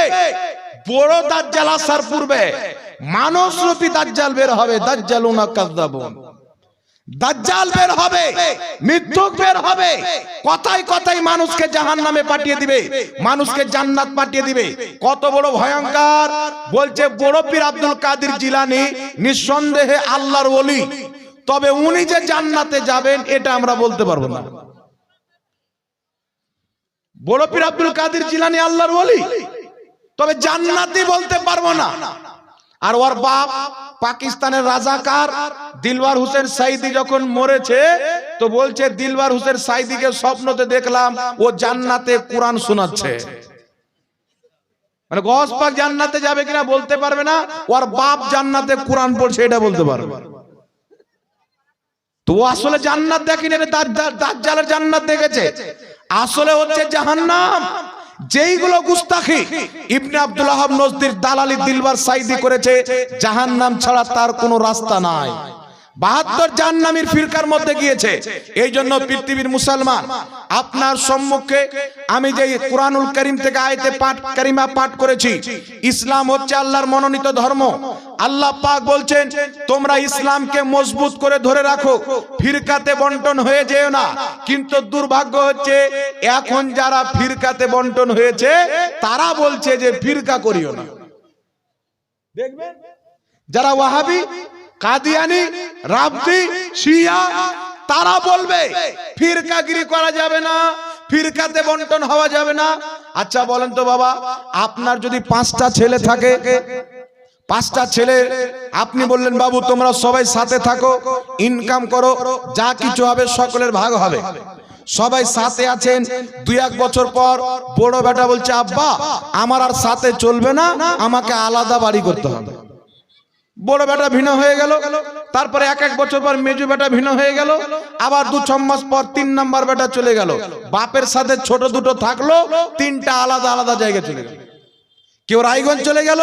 S3: বড় দাজ্জাল আসার পূর্বে মানুষরূপী দাজ্জাল বের হবে, দাজ্জালুনা কাযাবুন, দাজ্জাল বের হবে, মিথ্যুক বের হবে, কথায় কথায় মানুষকে জাহান্নামে পাঠিয়ে দিবে, মানুষকে জান্নাত পাঠিয়ে দিবে। কত বড় ভয়ঙ্কর! বলছে বড় পীর আব্দুল কাদের জিলানী নিঃসন্দেহে আল্লাহর ওলি, তবে উনি যে জান্নাতে যাবেন এটা আমরা বলতে পারবো না। বড় পীর আব্দুল কাদের জিলানী আল্লাহর ওলি, তবে জান্নাতি বলতে পারবো না। আর ওর বাপ পাকিস্তানের রাজাকার দিলওয়ার হোসেন সাইদি যখন মরেছে তো বলছে দিলওয়ার হোসেন সাইদিকে স্বপ্নতে দেখলাম ও জান্নাতে কোরআন শোনাচ্ছে। মানে গস পাক জান্নাতে যাবে কিনা বলতে পারবে না, ওর বাপ জান্নাতে কোরআন পড়ছে এটা বলতে পারবে। তো আসলে জান্নাত দেখেনি, দাজ্জালের জান্নাত দেখেছে, আসলে হচ্ছে জাহান্নাম। যেইগুলো গুস্তাখি ইবনে আব্দুল ওয়াহাব নজদির দালালি দিলওয়ার সাইদি করেছে, জাহান্নাম ছাড়া তার কোনো রাস্তা নাই। 72 জাহান্নামীর ফিরকার মধ্যে গিয়েছে। এই জন্য পৃথিবীর মুসলমান, আপনার সম্মুখে আমি যে কুরআনুল কারীম থেকে আয়াতে কারিমা পাঠ করেছি, ইসলাম হচ্ছে আল্লাহর মনোনীত ধর্ম। আল্লাহ পাক বলছেন তোমরা ইসলামকে মজবুত করে ধরে রাখো, ফিরকাতে বন্টন হয়ে যেও না। কিন্তু দুর্ভাগ্য হচ্ছে এখন যারা ফিরকাতে বন্টন হয়েছে তারা বলছে যে ফিরকা করিও না। দেখবেন যারা ওয়াহাবি, কাদিয়ানি, রাবতি, শিয়া, তারা বলবে ফিরকাগিরি করা যাবে না, ফিরকাতে বন্টন হওয়া যাবে না। আচ্ছা বলেন তো বাবা, আপনার যদি 5টা ছেলে থাকে, 5টা ছেলে, আপনি বললেন বাবু তোমরা সবাই সাথে থাকো, ইনকাম করো, যা কিছু হবে সকলের ভাগ হবে। সবাই সাথে আছেন, 2-1 বছর পর বড় বেটা বলছে আব্বা আমার আর সাথে চলবে না, আমাকে আলাদা বাড়ি করতে হবে। বড় বেটা ভিন্ন হয়ে গেল, তারপরে 1-1 বছর পর মেজু বেটা ভিন্ন হয়ে গেল, আবার 2-6 মাস পর 3 নাম্বার বেটা চলে গেল। বাপের সাথে ছোট দুটো থাকলো, 3টা আলাদা আলাদা জায়গায় চলে গেল। কেউ রায়গঞ্জ চলে গেল,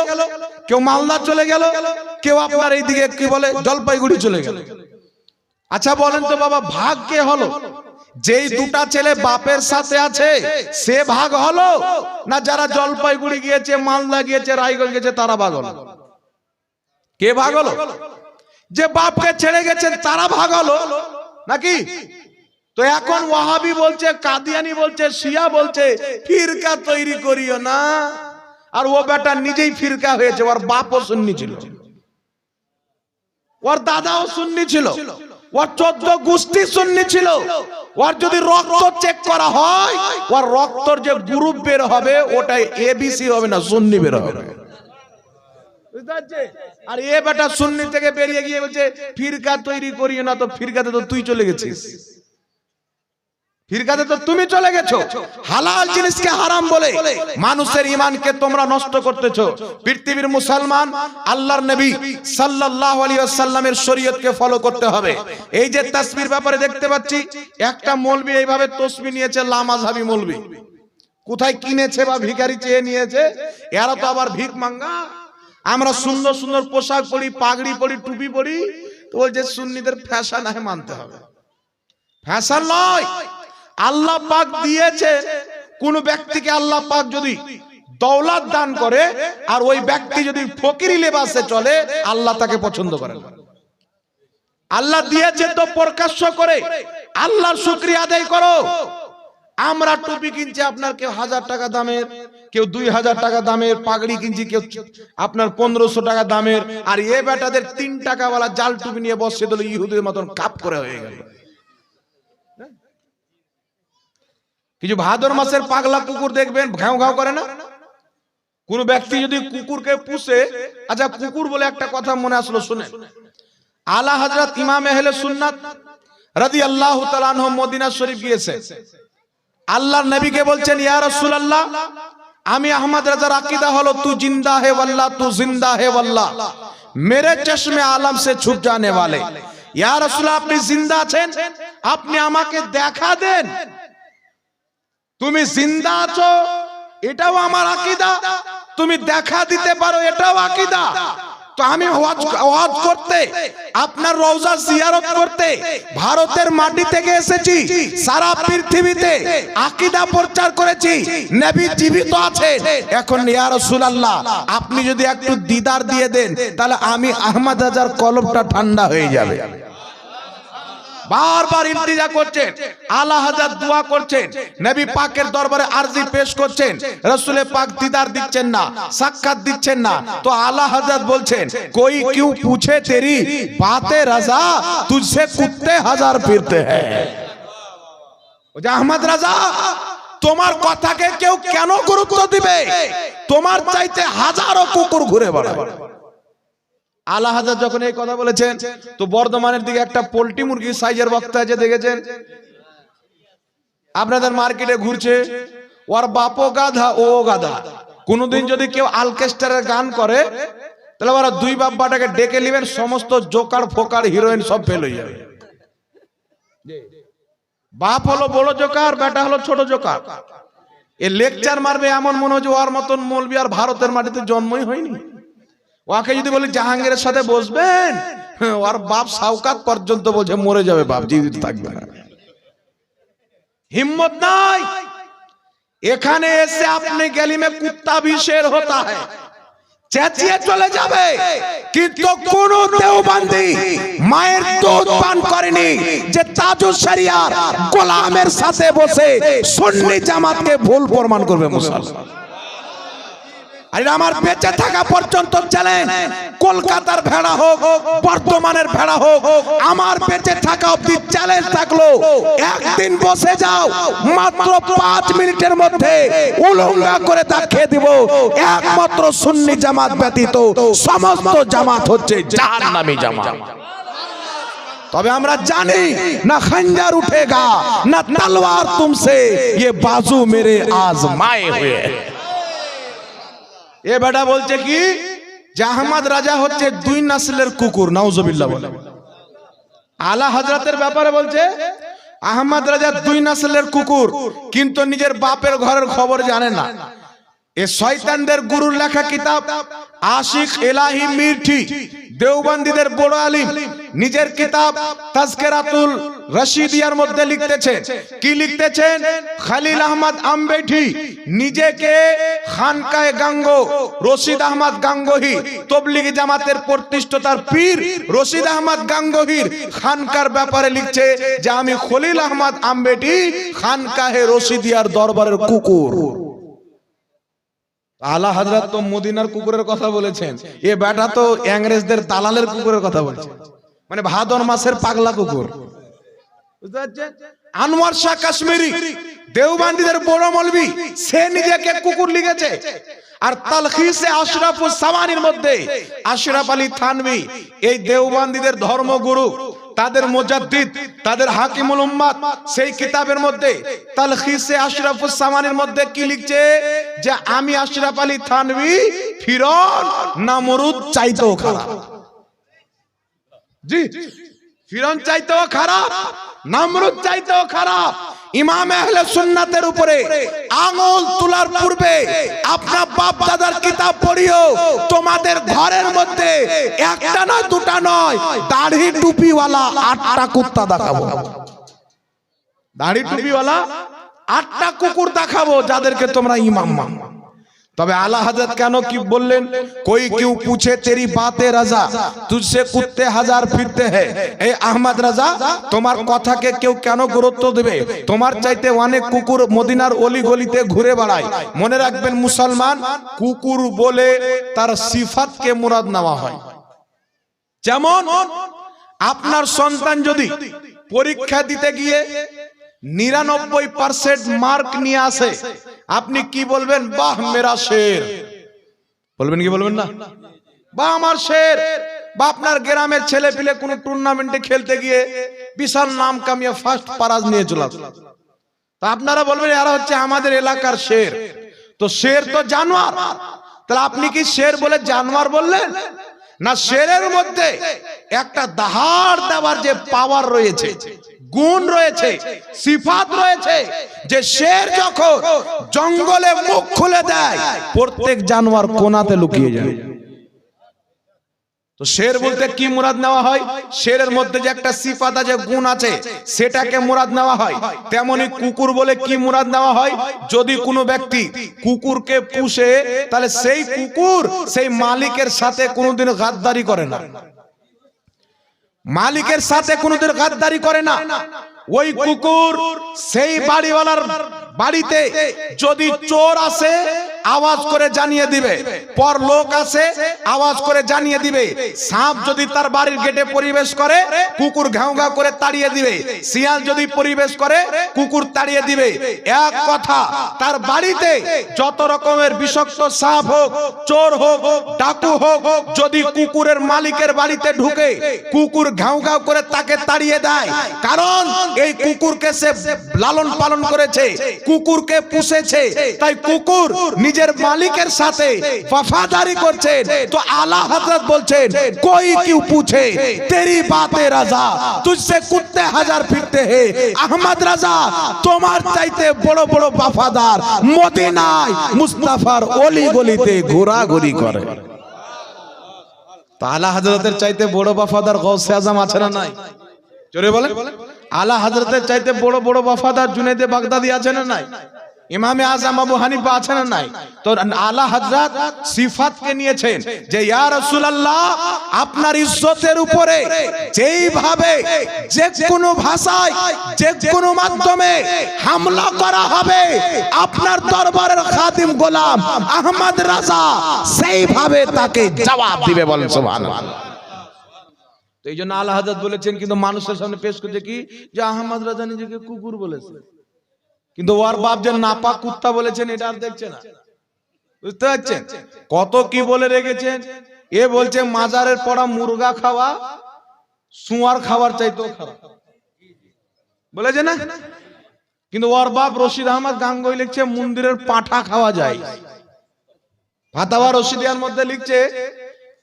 S3: কেউ মালদা চলে গেল, কেউ আপনার এইদিকে কি বলে জলপাইগুড়ি চলে গেল। আচ্ছা বলেন তো বাবা ভাগ কে হলো? যেই 2টা ছেলে বাপের সাথে আছে সে ভাগ হলো, না যারা জলপাইগুড়ি গিয়েছে, মালদা গিয়েছে, রায়গঞ্জ গিয়েছে তারা ভাগ হলো? কে ভাগ হলো? যে বাপকে ছেড়ে গেছেন তারা ভাগ হলো নাকি? তো এখন ওয়াহাবি বলছে, কাদিয়ানি বলছে, শিয়া বলছে ফিরকা তৈরি করিও না। আর ও বেটা নিজেই ফিরকা হয়েছে, ওর বাপও সুন্নি ছিল, ওর দাদাও সুন্নি ছিল, ওর 14 গোষ্ঠী সুন্নি ছিল। ওর যদি রক্ত চেক করা হয়, ওর রক্তর যে গ্রুপ বের হবে ওটাই এবিসি হবে না, সুন্নি বের হবে। আর এ বেটা সুন্নি থেকে বেরিয়ে গিয়ে বলছে ফিরকা তৈরি করিও না। তো ফিরকাতে তো তুই চলে গেছিস, ফিরকাতে তো তুমি চলে গেছো। হালাল জিনিসকে হারাম বলে মানুষের ঈমানকে তোমরা নষ্ট করতেছো। পৃথিবীর মুসলমান, আল্লাহর নবী সাল্লাল্লাহু আলাইহি ওয়াসাল্লামের শরীয়তকে ফলো করতে হবে। এই যে তাসবির ব্যাপারে দেখতে পাচ্ছি, একটা মৌলবি এইভাবে তাসবিহ নিয়েছে, লামাযহাবী মৌলবি, কোথায় কিনেছে বা ভিখারি চেয়ে নিয়েছে, এরা তো আবার ভিক মাঙ্গা। আমরা সুন্দর সুন্দর পোশাক পরি, পাগড়ি পরি, টুপি পরি, তো বলছে সুন্নিদের ফ্যাশন আছে, মানতে হবে। ফ্যাশন নয়, আল্লাহ পাক দিয়েছে। কোন ব্যক্তিকে আল্লাহ পাক যদি দৌলত দান করে আর ওই ব্যক্তি যদি ফকিরি লেবাসে চলে, আল্লাহ তাকে পছন্দ করেন। আল্লাহ দিয়েছে তো প্রকাশ্য করে আল্লাহর শুকরিয়া আদায় করো। আমরা টুপি কিনছি আপনার, কেউ 1000 টাকা দামের, কেউ 2000 টাকা দামের, পাগড়ি কিনছি কেউ আপনার 1500 টাকা দামের। আর এ বেটাদের 3 টাকাওয়ালা জাল টুপি নিয়ে বসে দিল, ইহুদের মতন কাপ করে হয়ে গেল। কিছু ভাদর মাসের পাগলা কুকুর দেখবেন ঘাউ ঘাউ করে না? কোন ব্যক্তি যদি কুকুরকে পুষে, আচ্ছা কুকুর বলে একটা কথা মনে আসলো, শুনে। আলা হযরত ইমাম আহলে সুন্নাত রাদিয়াল্লাহু তাআলা আনহু মদিনা শরীফ গিয়েছে। আল্লাহর নবীকে বলছেন ইয়া রাসূলুল্লাহ আমি আহমদ রাজার আকীদা হলো তু জিন্দা হে ওয়াল্লাহ তু জিন্দা হে ওয়াল্লাহ মেরে চশমে আলম সে ছুপ জানে वाले ইয়া রাসূলুল্লাহ আপনি জিন্দা আছেন আপনি আমাকে দেখা দেন তুমি জিন্দা আছো এটাও আমার আকীদা তুমি দেখা দিতে পারো এটাও আকীদা তো আমি ওয়াজ করতে আপনার রওজা জিয়ারত করতে ভারতের মাটি থেকে এসেছি সারা পৃথিবীতে আকীদা প্রচার করেছি নবী জীবিত আছে এখন ইয়া রাসূলুল্লাহ আপনি যদি একটু দিদার দিয়ে দেন তাহলে আমি আহমদ রাজার কলবটা ঠান্ডা হয়ে যাবে বারবার ইলতিজা করছেন আলা হযরত দোয়া করছেন নবী পাকের দরবারে আরজি পেশ করছেন রাসূলে পাক দিদার দিচ্ছেন না সাক্ষাৎ দিচ্ছেন না তো আলা হযরত বলছেন কোই কিউ पूछे तेरी बातें रजा तुझसे कुत्ते हजार फिरते हैं ও যে আহমদ রাজা তোমার কথাকে কেউ কেন গুরুত্ব দিবে তোমার চাইতে হাজারো কুকুর ঘুরে বেড়ায় আলা হাজার যখন এই কথা বলেছেন তো বর্ধমানের দিকে একটা পোল্ট্রি মুরগির সাইজের বক্তা আছে দেখেছেন আপনাদের মার্কেটে ঘুরছে ওর বাপও গাধা ও গাধা কোনদিন যদি কেউ অর্কেস্ট্রার গান করে তাহলে ওরা দুই বাপ্পাটাকে ডেকে নেবেন সমস্ত জোকার ফোকার হিরোইন সব ফেল হয়ে যাবে বাপ হলো বড় জোকার বেটা হলো ছোট জোকার এ লেকচার মারবে এমন মনে হচ্ছে ওর মতন মৌলবি আর ভারতের মাটিতে জন্মই হয়নি ওকে যদি বলি জাহাঙ্গীরের সাথে বসবেন ওর বাপ সাউকাত পর্যন্ত বলছে মরে যাবে বাপ জীবিত থাকবে না হিম্মত নাই এখানে এসে আপনি গলি में कुत्ता भी शेर होता है চেঁচিয়ে চলে যাবে কিন্তু কোন দেওবন্দি মায়ের দুধ পান করেনি যে তাজুস শরিয়ার গোলামের সাথে বসে সুন্নি জামাতকে ভুল প্রমাণ করবে মুসলমান আর আমার বেঁচে থাকা পর্যন্ত চ্যালেঞ্জ কলকাতার ভেড়া হোক বর্ধমানের ভেড়া হোক আমার বেঁচে থাকা অবধি চ্যালেঞ্জ থাকলো একদিন বসে যাও মাত্র 5 মিনিটের মধ্যে উলঙ্গা করে দেখিয়ে দিব একমাত্র সুন্নি জামাত ব্যতীত সমস্ত জামাত হচ্ছে জাহান্নামী জামাত তবে আমরা জানি না খঞ্জর উঠেগা না তলোয়ার তুমসে ये बाजू मेरे आजमाए हुए এ বেটা বলছে কি যে আহমদ রাজা হচ্ছে দুই নসলের কুকুর নাউজুবিল্লাহ বলে আলা হযরতের ব্যাপারে বলছে আহমদ রাজা দুই নসলের কুকুর কিন্তু নিজের বাপের ঘরের খবর জানে না এ শয়তানদের গুরুর লেখা কিতাব আশিক ইলাহি মির্ঠি দেওবন্দীদের বড় আলিম নিজের কিতাব তাজকিরাতুল রশিদিয়ার মধ্যে লিখতেছেন কি লিখতেছেন খলিল আহমদ আম্বেঠি নিজেকে খানকায়ে গাঙ্গো রশিদ আহমদ গাঙ্গোহী তবলিগি জামাতের প্রতিষ্ঠাতার পীর রশিদ আহমদ গাঙ্গোহীর খানকার ব্যাপারে লিখছে যে আমি খলিল আহমদ আম্বেঠি খানকায়ে রশিদিয়ার দরবারের কুকুর আলা হযরত তো মদিনার কুকুরের কথা বলেছেন এ বেটা তো ইংরেজদের দালালের কুকুরের কথা বলছে মানে ভাদর মাসের পাগলা কুকুর বুঝতে পারছেন আনোয়ার শাহ কাশ্মীরি দেওবন্দীদের বড় মৌলবি সে নিজেকে কুকুর লিখেছে আর তালখিসে আশরাফুস সাওয়ানির মধ্যে আশরাফ আলী থানভী এই দেওবন্দীদের ধর্মগুরু তাদের মুজাদ্দিদ তাদের হাকিমুল উম্মাত সেই কিতাবের মধ্যে তালখিসে আশরাফুস সাওয়ানির মধ্যে কি লিখছে যে আমি আশরাফ আলী থানভী ফিরআউন নমরুদ চাইতেও খারাপ জি ফিরআউন চাইতেও খারাপ নমরুদ চাইতেও খারাপ ইমাম আহলে সুন্নাতের উপরে আঙ্গুল তোলার পূর্বে আপনার বাপ দাদার কিতাব পড়িও তোমাদের ঘরের মধ্যে একটা না দুটা নয় দাড়ি টুপিওয়ালা 8টা কুত্তা দেখাবো দাড়ি টুপিওয়ালা 8টা কুকুর দেখাবো যাদেরকে তোমরা ইমাম মানো তবে আলা হযরত কেন কি বললেন कोई क्यों पूछे तेरी बातें रजा तुझसे कुत्ते हजार फिरते हैं ए আহমদ রাজা তোমার কথাকে কেউ কেন গুরুত্ব দেবে তোমার চাইতে অনেক কুকুর মদিনার অলি গলিতে ঘুরে বেড়ায় মনে রাখবেন মুসলমান কুকুর বলে তার সিফাতকে মুরাদ নেওয়া হয় যেমন আপনার সন্তান যদি পরীক্ষা দিতে গিয়ে 99% মার্ক নিয়ে আসে আপনি কি বলবেন বাহ মেরা শের বলবেন কি বলবেন না বাহ আমার শের বা আপনার গ্রামের ছেলে পিলে কোন টুর্নামেন্টে খেলতে গিয়ে বিশাল নাম কামিয়ে ফার্স্ট প্রাইজ নিয়ে চলে আসলো তো আপনারা বলবেন এরা হচ্ছে আমাদের এলাকার শের। তো শের তো জানোয়ার, তাহলে আপনি কি শের বলে জানোয়ার বললেন না? শেরের মধ্যে একটা দাহাড় দেওয়ার যে পাওয়ার রয়েছে, গুণ রয়েছে, সিফাত রয়েছে, যে শের যখন জঙ্গলে মুখ খুলে দেয় প্রত্যেক জানোয়ার কোনাতে লুকিয়ে যায়। তো শের বলতে কি মুরাদ নেওয়া হয়? শেরের মধ্যে যে একটা সিফাত আছে, গুণ আছে, সেটাকে মুরাদ নেওয়া হয়। তেমনি কুকুর বলে কি মুরাদ নেওয়া হয়? যদি কোনো ব্যক্তি কুকুরকে পুষে, তাহলে সেই কুকুর সেই মালিকের সাথে কোনোদিন গাদ্দারি করে না, মালিকের সাথে কোনোদিন গাদ্দারি করে না। ওই কুকুর সেই বাড়িওয়ালার বাড়িতে যদি চোর আসে আওয়াজ করে জানিয়ে দিবে, পর লোক আসে আওয়াজ করে জানিয়ে দিবে, সাপ যদি তার বাড়ির গেটে পরিবেশ করে কুকুর ঘাউ ঘাউ করে তাড়িয়ে দিবে, শিয়াল যদি পরিবেশ করে কুকুর তাড়িয়ে দিবে। এক কথা, তার বাড়িতে যত রকমের বিষাক্ত সাপ হোক, চোর হোক, ডাকু হোক, যদি কুকুরের মালিকের বাড়িতে ঢুকে কুকুর ঘাউ ঘাউ করে তাকে তাড়িয়ে দেয়। কারণ এই কুকুরকে সে লালন পালন করেছে, কুকুরকে পুষেছে, তাই কুকুর নিজের মালিকের সাথে वफादारी করছে। তো আলা হযরত বলছেন, कोई क्यों पूछे तेरी बातें रजा, तुझसे कुत्ते हजार फिरते हैं। अहमद रजा তোমার চাইতে বড় বড় वफादार মদিনায় মুস্তাফার অলি গলিতে ঘোরাঘুরি করে। তো আলা হযরতের চাইতে বড় वफादार গৌসে আজম আছে না নাই? জোরে বলেন। আলা হযরতের চাইতে বড় বড় वफादार জুনাইদে বাগদাদি আছে না নাই? ইমামে আজম আবু হানিফা আছে না নাই? তো আলা হযরত সিফাতকে নিয়েছেন যে ইয়া রাসূলুল্লাহ, আপনার ইজ্জতের উপরে যেইভাবে যে কোনো ভাষায় যে কোনো মাধ্যমে হামলা করা হবে, আপনার দরবারের খাদিম গোলাম আহমদ রাজা সেইভাবে তাকে জবাব দিবে। বলেন সুবহানাল্লাহ। তো এই জন্য আলা হযরত বলেছেন, কিন্তু মানুষের সামনে পেশ করছে কি যে আহমদ রাজা নিজেকে কুকুর বলেছে, কিন্তু ওর বাপ যে নাপাক কুত্তা বলেছেন এটা আর দেখছে না। বুঝতে পারছেন কত কি বলে রেখেছেন? এ বলছে মাজারের পড়া মুরগা খাওয়া সুয়ার খাবার চাইতেও খারাপ বলেছে না। কিন্তু ওর বাপ রশিদ আহমদ গাঙ্গুহি লিখছে মন্দিরের পাঁঠা খাওয়া যায়। ফাতাওয়া রশিদিয়ার মধ্যে লিখছে,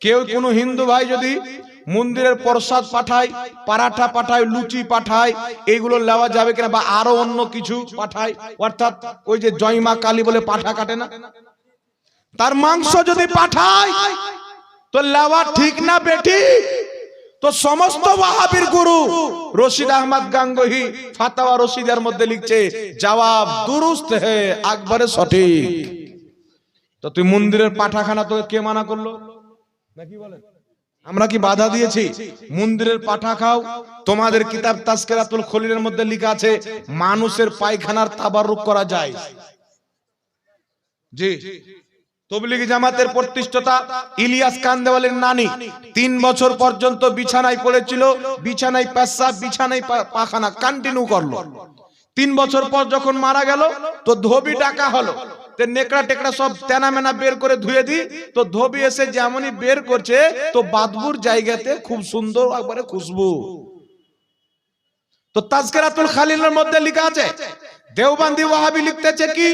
S3: কেউ কোনো হিন্দু ভাই যদি মন্দিরের প্রসাদ পাঠায়, পরাঠা পাঠায়, লুচি পাঠায়, এইগুলো নেওয়া যাবে কিনা, বা আরো অন্য কিছু পাঠায়, অর্থাৎ ওই যে জয়মা কালী বলে পাঠা কাটে না, তার মাংস যদি পাঠায় তো নেওয়া ঠিক না বেটি? তো সমস্ত ওয়াহাবির গুরু রশিদ আহমদ গাঙ্গুহি ফাতাওয়া রশিদের মধ্যে লিখছে, জবাব দুরুস্ত হে, আকবরে সঠিক। তো তুই মন্দিরের পাঠাখানা তোকে কে মানা করলো নাকি? বলেন, আমরা কি বাধা দিয়েছি? মন্দিরের পাঠা খাও। তোমাদের কিতাব তাজকিরাতুল খলিলের মধ্যে লেখা আছে মানুষের পায়খানার তাবাররুক করা যায়। জি, তবলিগি জামাতের প্রতিষ্ঠাতা ইলিয়াস কান্দেওয়ালির নানি 3 বছর পর্যন্ত বিছানায় পড়েছিল, বিছানায় পেশাব, বিছানায় পায়খানা কন্টিনিউ করলো। 3 বছর পর যখন মারা গেল তো ধোবি ডাকা হলো, তে নেকড়া টেকড়া সব তেনা মেনা বের করে ধুয়ে দি। তো ধোবি এসে যেমনই বের করছে তো বাদবুর জায়গাতে খুব সুন্দর একবারে খুশবু। তো তাজকিরাতুল খলিলের মধ্যে লেখা আছে, দেওবন্দি ওয়াহাবি লিখতেছে কি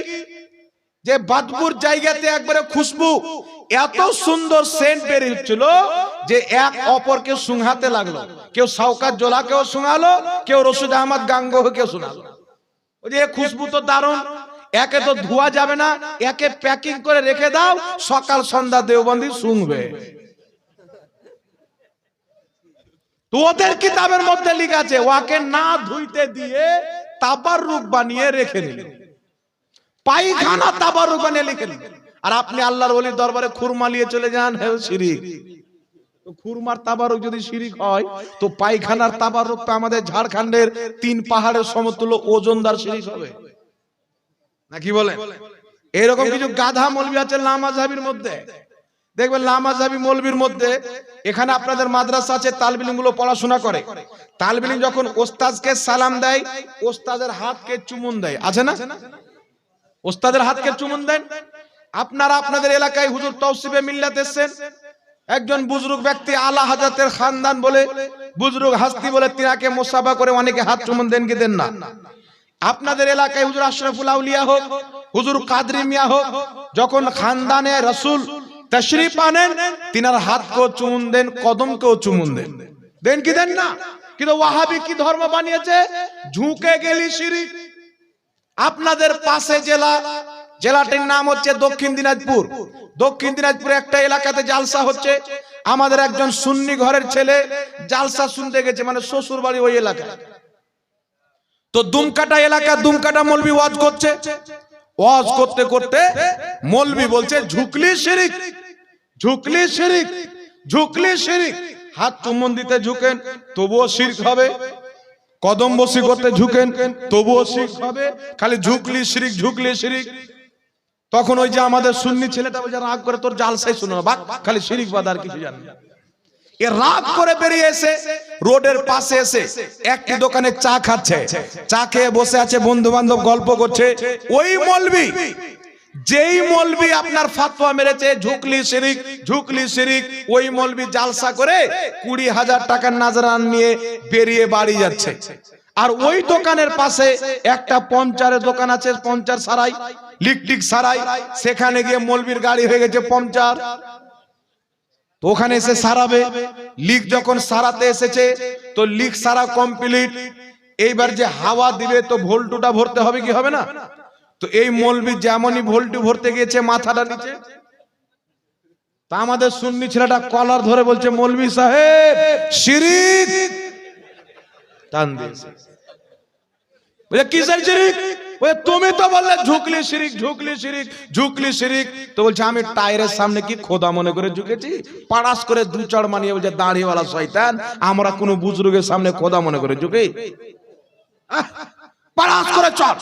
S3: যে বাদবুর জায়গাতে একবারে খুশবু, এত সুন্দর সেন্ট বের হচ্ছিল যে এক অপরকে সুংহাতে লাগলো। কেউ শওকত জোলাকেও সুঙালো, কেউ রশিদ আহমদ গাঙ্গুহিকেও শোনালো। ওই যে খুশবু তো দারুণ, একে তো ধোয়া যাবে না, একে প্যাকিং করে রেখে দাও, সকাল সন্ধ্যা দেওবন্দি শুনবে। তো ওদের কিতাবের মধ্যে লেখা আছে ওকে না ধুইতে দিয়ে তাবাররুক বানিয়ে রেখে দিল, পায়খানা তাবাররুক বানিয়ে রেখে দিল। আর আপনি আল্লাহর ওলির দরবারে খুরমা নিয়ে চলে যান, হে শিরিক। তো খুরমার তাবাররুক যদি শিরিক হয় তো পায়খানার তাবাররুক তো আমাদের ঝাড়খণ্ডের 3 পাহাড়ের সমতুল্য ওজনদার শিরিক হবে নাকি? বলেন, এরকম কিছু গাধা মৌলবি আছে লামাযহাবির মধ্যে। দেখবেন লামাযহাবি মৌলবির মধ্যে, এখানে আপনাদের মাদ্রাসা আছে, তালিব ইলম গুলো পড়াশোনা করে, তালিব ইলম যখন ওস্তাদকে সালাম দেয়, ওস্তাদের হাতকে চুমুন দেয়, আছে না? ওস্তাদের হাতকে চুমুন দেন। আপনারা আপনাদের এলাকায় হুজুর তৌসিফে মিল্লাত এসেছেন, একজন বুজরুগ ব্যক্তি আলা হযরতের খানদান বলে, বুজরুগ হাস্তি বলে তিনাকে মুসাফা করে অনেকে হাত চুমুন দেন কি দেন না? আপনাদের এলাকায় হুজুর আশরাফুল আউলিয়া হোক, হুজুর কাদরি মিয়া হোক, যখন খানদানে রসুল তশরিফ আনেন তিনার হাতকেও চুমুন দেন, কদমকেও চুমুন দেন। দেন কি দেন না? কিন্তু ওয়াহাবি কি ধর্ম বানিয়েছে? ঝুঁকে গেলি শিরিক। আপনাদের পাশে জেলাটির নাম হচ্ছে দক্ষিণ দিনাজপুর। দক্ষিণ দিনাজপুরে একটা এলাকাতে জালসা হচ্ছে। আমাদের একজন সুন্নি ঘরের ছেলে জালসা শুনতে গেছে, মানে শ্বশুর বাড়ি ওই এলাকায়। তো দুমকাটা এলাকা, দুমকাটা মৌলবি ওয়াজ করছে। ওয়াজ করতে করতে মৌলবি বলছে ঝুকলি শিরিক, ঝুকলি শিরিক, ঝুকলি শিরিক। হাত চুম্বন দিতে ঝুকেন তবুও শিরক হবে, কদম বসি করতে ঝুকেন তবুও শিরক হবে, খালি ঝুকলি শিরিক, ঝুকলি শিরিক। তখন ওই যে আমাদের সুন্নি ছেলেটা বলছে রাগ করে, তোর জালসাই শুনো না, বাক খালি শিরিক বাদ আর কিছু জানি না। এ রাগ করে বেরিয়ে এসে রোডের পাশে এসে একটি দোকানে চা খাচ্ছে, চা খেয়ে বসে আছে, বন্ধু বান্ধব গল্প করছে। ওই মৌলবি, যেই মৌলবি আপনার ফাতোয়া মেরেছে ঝুকলি শিরিক, ঝুকলি শিরিক, ওই মৌলবি জালসা করে 20,000 টাকার নাজরান নিয়ে বেরিয়ে বাড়ি যাচ্ছে। আর ওই দোকানের পাশে একটা পঞ্চারের দোকান আছে, পঞ্চার সারাই, লিকটিক সারাই। সেখানে গিয়ে মৌলবির গাড়ি হয়ে গেছে পঞ্চার, তো ওখানে এসে সারাবে। লিক যখন সারাতে এসেছে তো লিক সারা কমপ্লিট। এইবার যে হাওয়া দিবে তো ভোল্টুটা ভরতে হবে কি হবে না? তো এই মৌলবি যেমনই ভোল্টু ভরতে গিয়েছে মাথাটা নিচে, তা আমাদের সুন্নি ছেলেটা কলার ধরে বলছে মৌলবি সাহেব শিরিক। টান দিয়েছে, বলে কিসের শিরিক? বলে তুমি তো বললে ঝুকলি শিরিক, ঝুকলি শিরিক, ঝুকলি শিরিক। তো বলছে আমি টায়ারের সামনে কি খোদা মনে করে ঝুঁকেছি? পাড়াস করে দু চড় মানিয়ে বলছে দাড়িওয়ালা শয়তান, আমরা কোনো বুজুর্গের সামনে খোদা মনে করে ঝুঁকি? পাড়াস করে চড়।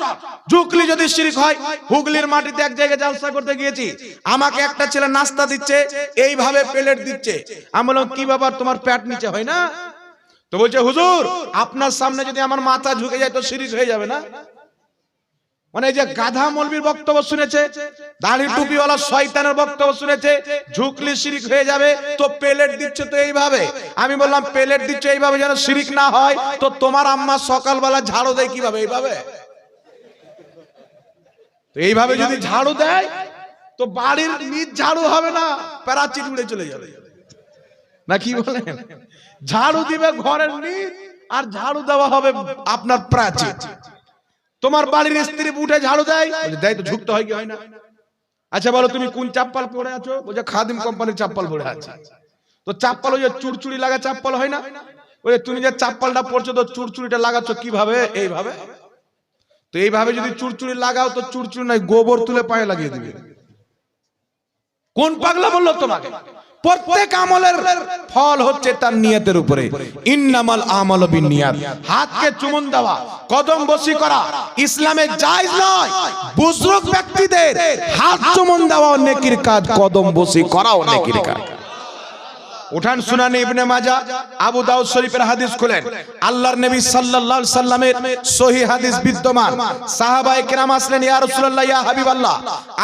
S3: ঝুকলি যদি শিরিক হয়, হুগলির মাটিতে এক জায়গায় জালসা করতে গিয়েছি, আমাকে একটা ছেলে নাস্তা দিচ্ছে, এইভাবে প্লেট দিচ্ছে। আমি বললাম কি ব্যাপার, তোমার পেট নিচে হয় না? তো বলছে হুজুর আপনার সামনে যদি আমার মাথা ঝুঁকে যায় তো শিরিক হয়ে যাবে না? মানে যে গাধা মৌলবীর বক্তব্য শুনেছে, দাড়ি টুপিওয়ালা শয়তানের বক্তব্য শুনেছে, ঝুকলি শিরিক হয়ে যাবে, তো প্লেট দিচ্ছে তো এইভাবে। আমি বললাম প্লেট দিচ্ছে এইভাবে যেন শিরিক না হয়, তো তোমার আম্মা সকালবেলা ঝাড়ু দেয় কিভাবে? এইভাবে। তো এইভাবে যদি ঝাড়ু দেয় তো বাড়ির নিচ ঝাড়ু হবে না, প্যারাচিট উড়ে চলে যাবে, না কি বলেন? ঝাড়ু দিবে ঘরের নিচ, আর ঝাড়ু দেওয়া হবে আপনার প্রাচীর। তোমার বাড়ির স্ত্রী উঠে ঝাড়ু দেয়, দেয় তো ঝুঁকতে হয় কি হয় না? আচ্ছা বলো তুমি কোন চাপ্পাল পরে আছো? বলছে খাদিম কোম্পানির চাপ্পাল পরে আছে। তো চাপ্পাল ওই যে চুরচুরি লাগা চাপ্পাল হয় না? ওই তুমি যে চাপ্পালটা পরছো তো চুরচুরিটা লাগাচ্ছ কিভাবে? এইভাবে। তো এইভাবে যদি চুরচুরি লাগাও তো চুরচুরি নাই, গোবর তুলে পায়ে লাগিয়ে দিবে। কোন পাগলা বললো তোমাকে? প্রত্যেক আমলের ফল হচ্ছে তার নিয়তের উপরে। ইন্নামাল আমালু বিন্নিয়াত। হাতকে চুমুন দেওয়া, কদম বসি করা ইসলামে জায়েজ নয়। বুজুর্গ ব্যক্তিদের হাত চুমুন দেওয়া নেকির কাজ, কদম বসি করাও নেকির কাজ। উঠান সুনানে ইবনে মাজাহ, আবু দাউদ শরীফের হাদিস খুলেন। আল্লাহর নবী সাল্লাল্লাহু আলাইহি সাল্লামের সহিহ হাদিস বিদ্যমান। সাহাবায়ে কেরাম আসলেন, ইয়া রাসূলুল্লাহ, ইয়া হাবিবাল্লাহ,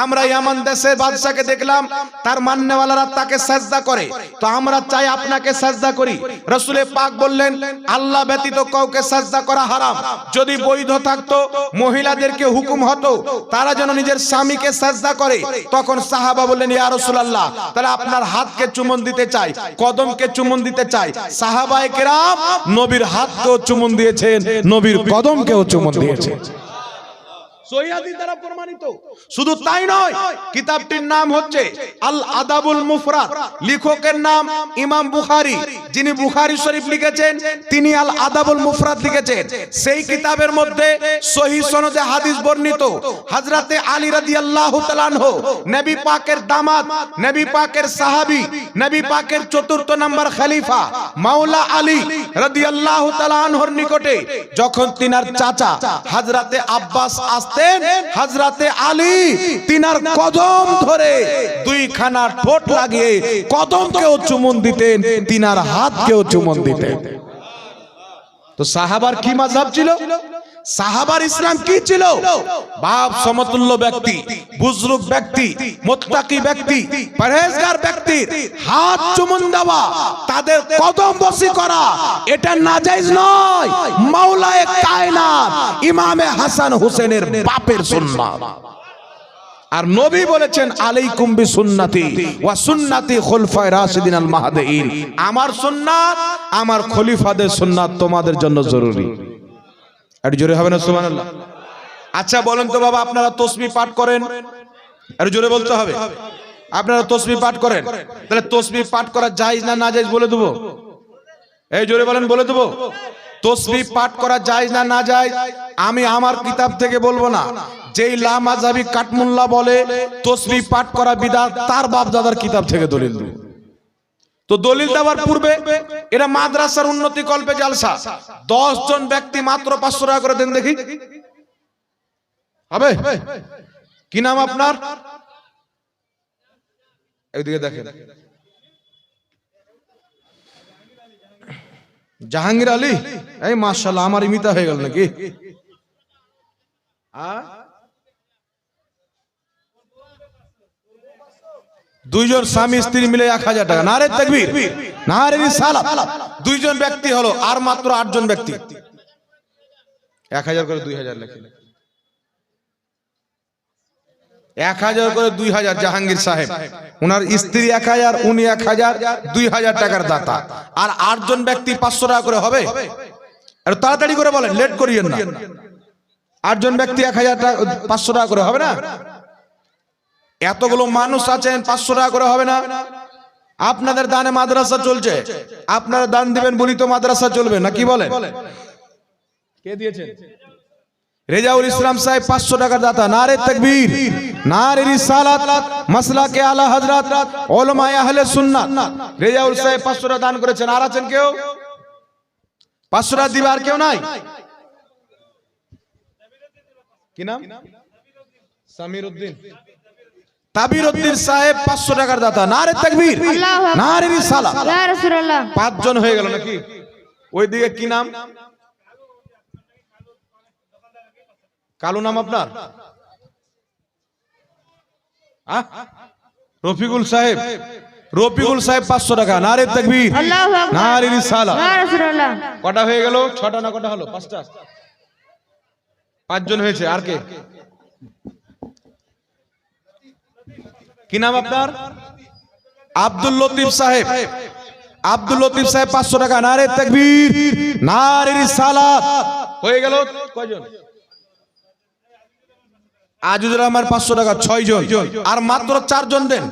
S3: আমরা ইয়ামান দেশের বাদশাকে দেখলাম, তার মান্যওয়ালারা তাকে সাজদা করে, তো আমরা চাই আপনাকে সাজদা করি। রাসূল পাক বললেন, আল্লাহ ব্যতীত কাউকে সাজদা করা হারাম। যদি বৈধ থাকতো মহিলাদেরকে হুকুম হতো তারা যেন নিজের স্বামীকে সাজদা করে। তখন সাহাবা বললেন, ইয়া রাসূলুল্লাহ, তাহলে আপনার হাতকে চুম্বন দিতে চাই, কদমকে চুম্বন দিতে চাই। সাহাবায়ে কেরাম নবীর হাতকেও চুম্বন দিয়েছেন, নবীর কদমকেও চুম্বন দিয়েছেন। সহিহ দ্বারা প্রমাণিত। শুধু তাই নয়, কিতাবটির নাম হচ্ছে আল আদাবুল মুফরাদ। লেখকের নাম ইমাম বুখারী। যিনি বুখারী শরীফ লিখেছেন তিনি আল আদাবুল মুফরাদ লিখেছেন। সেই কিতাবের মধ্যে সহিহ সনদে হাদিস বর্ণিত, হযরতে আলী রাদিয়াল্লাহু তাআলা আনহু, নবী পাকের দামাত, নবী পাকের সাহাবী, নবী পাকের চতুর্থ নাম্বার খলিফা মাওলা আলী রাদিয়াল্লাহু তাআলা আনহুর নিকটে যখন তিনার চাচা হযরতে আব্বাস আসতেন, হযরতে আলী তিনার কদম ধরে দুইখানা ঠোঁট লাগিয়ে কদমকেও চুমুন দিতেন, তিনার হাতকেও চুমুন দিতেন। তো সাহাবার কি মাযহাব ছিল? সাহাবার ইসলাম কি ছিল? বাপ সমতুল্য ব্যক্তি, বুজরুগ ব্যক্তি, মুত্তাকি ব্যক্তি, পরহেজগার ব্যক্তি হাত চুমুন দেওয়া, তাদের কদম বসি করা, এটা নাজায়েজ নয়। মাওলায়ে কায়নাত ইমামে হাসান হুসেনের বাপের সুন্নাত। আর নবী বলেছেন আলাইকুম বিসুন্নতি ওয়া সুন্নতি খুলফায়ে রাশিদিন আল মাহদিয়িন, আমার সুন্নাত আমার খলিফাদের সুন্নাত তোমাদের জন্য জরুরি। একটু জোরে হবে না সুবহানাল্লাহ? আচ্ছা বলেন তো বাবা, আপনারা তাসবিহ পাঠ করেন? একটু জোরে বলতে হবে। আপনারা তাসবিহ পাঠ করেন? তাহলে তাসবিহ পাঠ করা জায়েজ না নাজায়েজ বলে দেবো? এই জোরে বলেন, বলে দেবো। তাসবিহ পাঠ করা জায়েজ না নাজায়েজ আমি আমার কিতাব থেকে বলবো না। যেই লা মাযহাবি কাটমুল্লাহ বলে তাসবিহ পাঠ করা বিদআত, তার বাপ দাদার কিতাব থেকে দলিল দেব। তো দলিল দেওয়ার পূর্বে এরা মাদ্রাসার উন্নতি কল্পে জালসা, 10 জন ব্যক্তি মাত্র 500 টাকা করে দেন দেখি, হবে? কি নাম আপনার? এইদিকে দেখেন, জাহাঙ্গীর আলী। এই মাশাআল্লাহ, আমার ইমিতা হয়ে গেল নাকি? দুইজন স্বামী স্ত্রী মিলে 1000 টাকা। নারে তাকবীর, নারে রিসালাত। দুইজন ব্যক্তি হলো, আর মাত্র 8 জন ব্যক্তি 1000 করে 2000 লেখে। 1000 করে 2000 জাহাঙ্গীর সাহেব, ওনার স্ত্রী 1000, উনি 1000, 2000 টাকার দাতা। আর 8 জন ব্যক্তি 500 টাকা করে হবে? আর তাড়াতাড়ি করে বলেন, লেট করিয়েন না। 8 জন ব্যক্তি 1000 টাকা, 500 টাকা করে হবে না? এতগুলো মানুষ আছেন, 500 টাকা করে হবে না? আপনাদের দানে মাদ্রাসা চলছে, আপনারা দান দিবেন বলি তো মাদ্রাসা চলবে না, কি বলেন? কে দিয়েছেন? রেজাউল ইসলাম সাহেব 500 টাকার দাতা। নারে তাকবীর, নারে রিসালাত, মাসলাকে আলা হযরত উলামায়ে আহলে সুন্নাত। রেজাউল সাহেব 500 টাকা দান করেছেন। আর আছেন কেউ? 500 টাকা দিবে আর কেউ নাই? কি নাম? সামির উদ্দিন, তাবির উদ্দিন সাহেব 500 টাকার দাতা। নারে তাকবীর, নারে রিসালাত।
S2: ইয়া রাসূলুল্লাহ।
S3: 5 জন হয়ে গেল নাকি? ওইদিকে কি নাম? কালু নাম আপনার? রফিকুল সাহেব। রফিকুল সাহেব 500 টাকা। নারে তাকবীর,
S2: আল্লাহু আকবার,
S3: নারে রিসালাত।
S2: ইয়া রাসূলুল্লাহ।
S3: কটা হয়ে গেল? 6টা না কটা হলো? 5টা। 5 জন হয়েছে। আর কে? কি নাম আপনার? আব্দুল লতিফ সাহেব। আব্দুল লতিফ সাহেব 500 টাকা। নারে তাকবীর, নারে রিসালাত। হয়ে গেল কয়জন? আজিজুর রহমান 500 টাকা। 6 জন। আর মাত্র 4 জন দেন।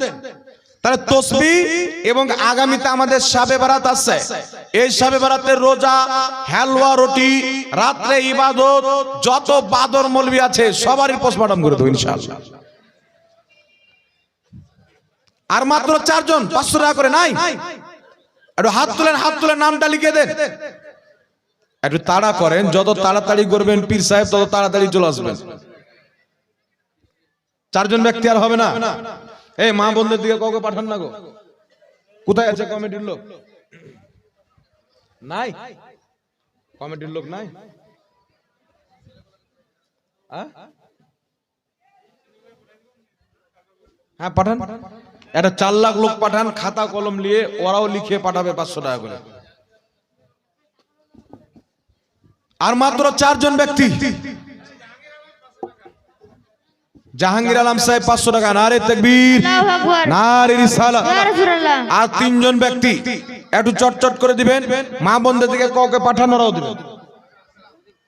S3: তাহলে তাসবিহ এবং আগামীতে আমাদের শাবে বারাত আছে, এই শাবে বারাতের রোজা, হালুয়া, রুটি, রাতে ইবাদত, যত বাদর মৌলবি আছে সবারই পোস্টমর্টম করে দেব ইনশাআল্লাহ। আর মাত্র 4 জন 500 টাকা করে। নাই? একটু হাত তুলেন, হাত তুলে নামটা লিখে দেন। একটু তাড়া করেন, যত তাড়াতাড়ি করবেন পীর সাহেব তত তাড়াতাড়ি চলে আসবেন। 4 জন ব্যক্তি আর হবে না? এই মা বোনদের দিকে কাউকে পাঠান না গো। কোথায় আছে কমিটির লোক? নাই? কমিটির লোক নাই? হ্যাঁ পাঠান, একটা 4 লাখ লোক পাঠান, খাতা কলম নিয়ে, ওরাও লিখে পাঠাবে 500 টাকা করে। আর মাত্র 4 জন ব্যক্তি। জাহাঙ্গীর আলম সাহেব 500 টাকা। নারে তাকবীর,
S2: আল্লাহু আকবার,
S3: নারে রিসালাত।
S2: ইয়া রাসূলুল্লাহ।
S3: আর 3 জন ব্যক্তি একটু চটচট করে দিবেন, মা বোনদের দিকে কাউকে পাঠানোরাও দিবেন।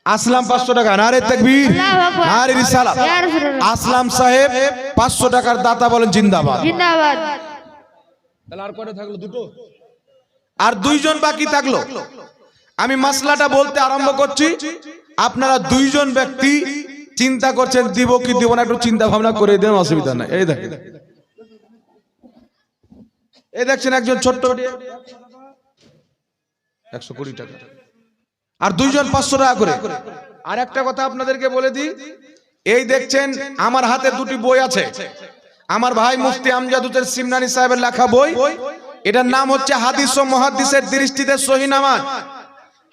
S3: আসলাম 500 টাকা। নারে তাকবীর,
S2: আল্লাহু আকবার,
S3: নারে রিসালাত।
S2: ইয়া রাসূলুল্লাহ।
S3: আসলাম সাহেব 500 টাকার দাতা, বলেন জিন্দাবাদ।
S2: জিন্দাবাদ।
S3: তাহলে আর কয়টা থাকলো? 2টো। আর 2 জন বাকি থাকলো। আমি মাসলাটা বলতে আরম্ভ করছি, আপনারা 2 জন ব্যক্তি চিন্তা করছেন দিব কি দিব না, একটু চিন্তা ভাবনা করে দেন, অসুবিধা নাই। এই দেখেন, এই দেখছেন একজন ছোট্ট 120 টাকা, আর 2 জন 500 টাকা করে। আর একটা কথা আপনাদেরকে বলে দিই, এই দেখছেন আমার হাতে 2টি বই আছে। আমার ভাই মুফতি আমজাদ হোসেন সিমনানি সাহেবের লেখা বই। এটার নাম হচ্ছে হাদিস ও মুহাদ্দিসের দৃষ্টিতে সহিহ নামাজ।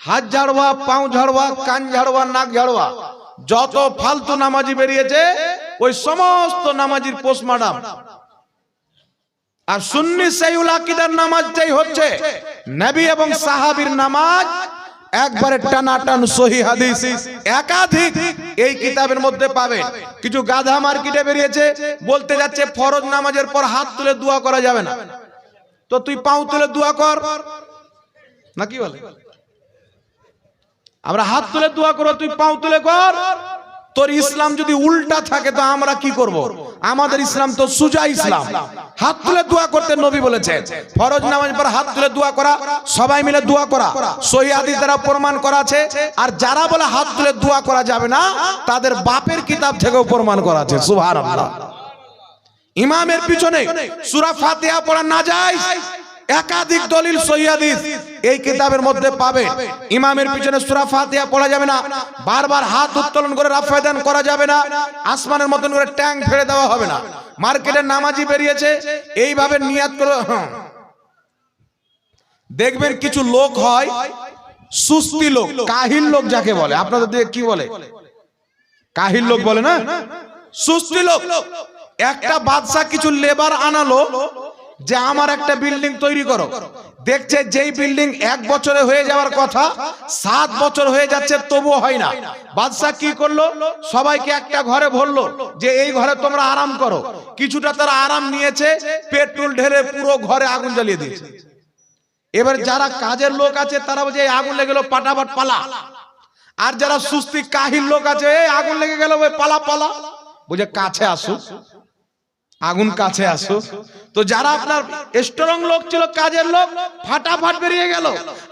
S3: হাত ঝাড়ওয়া, পাও ঝাড়ওয়া, কান ঝাড়ওয়া, নাক ঝাড়ওয়া, যত ফালতু নামাজি বেরিয়েছে ওই সমস্ত নামাজির পোস্টমার্টাম। আর সুন্নি সাইউল আকীদার নামাজটাই হচ্ছে নবী এবং সাহাবীর নামাজ, একবারে টানাটান সহিহ হাদিস একাধিক এই কিতাবের মধ্যে পাবেন। কিছু গাধা মার্কেটে বেরিয়েছে, বলতে যাচ্ছে ফরজ নামাজের পর হাত তুলে দোয়া করা যাবে না। তো তুই পাও তুলে দোয়া কর না, কি বলে? আমরা হাত তুলে দোয়া করো, তুই পাও তুলে কর। তোর ইসলাম যদি উল্টা থাকে তো আমরা কি করব? আমাদের ইসলাম তো সুজা ইসলাম। হাত তুলে দোয়া করতে নবী বলেছেন। ফরজ নামাজ পর হাত তুলে দোয়া করা, সবাই মিলে দোয়া করা সহিহ হাদিস দ্বারা প্রমাণ করা আছে। আর যারা বলে হাত তুলে দোয়া করা যাবে না, তাদের বাপের কিতাব থেকেও প্রমাণ করা আছে। সুবহানাল্লাহ। ইমামের পিছনে সূরা ফাতিহা পড়া নাজায়েজ, একাধিক দলিল সহিহ হাদিস এই কিতাবের মধ্যে পাবে। ইমামের পিছনে সূরা ফাতিহা পড়া যাবে না, বারবার হাত উত্তোলন করে রাফাদান করা যাবে না, আসমানের মতন করে ট্যাং ফেলে দেওয়া হবে না। মার্কেটে নামাজি বেরিয়েছে এইভাবে নিয়াত করে, দেখবেন কিছু লোক হয় সুস্তি লোক, কাহিল লোক যাকে বলে, আপনাদের দিকে কি বলে? কাহিল লোক বলে না, সুস্তি লোক। একটা বাদশা কিছু লেবার আনালো যে আমার একটা বিল্ডিং তৈরি করো। দেখছে যেই বিল্ডিং 1 বছরে হয়ে যাওয়ার কথা 7 বছর হয়ে যাচ্ছে, তবুও হয় না। বাদশা কি করলো? সবাইকে একটা ঘরে ভরলো যে এই ঘরে তোমরা আরাম করো। কিছুটা তারা আরাম নিয়েছে, পেট্রোল ঢেলে পুরো ঘরে আগুন জ্বালিয়ে দিয়েছে। এবার যারা কাজের লোক আছে তারা বলছে এই আগুন লেগে গেল, পাটাপাট পালা। আর যারা সুস্তি কাহিল লোক আছে, এই আগুন লেগে গেল, ওই পালা পালা। বুঝে কাছে আসো, আগুন কাছে আসো। তো যারা আপনার স্ট্রং লোক ছিল, কাজের লোক, ফাটাফাট বেরিয়ে গেল।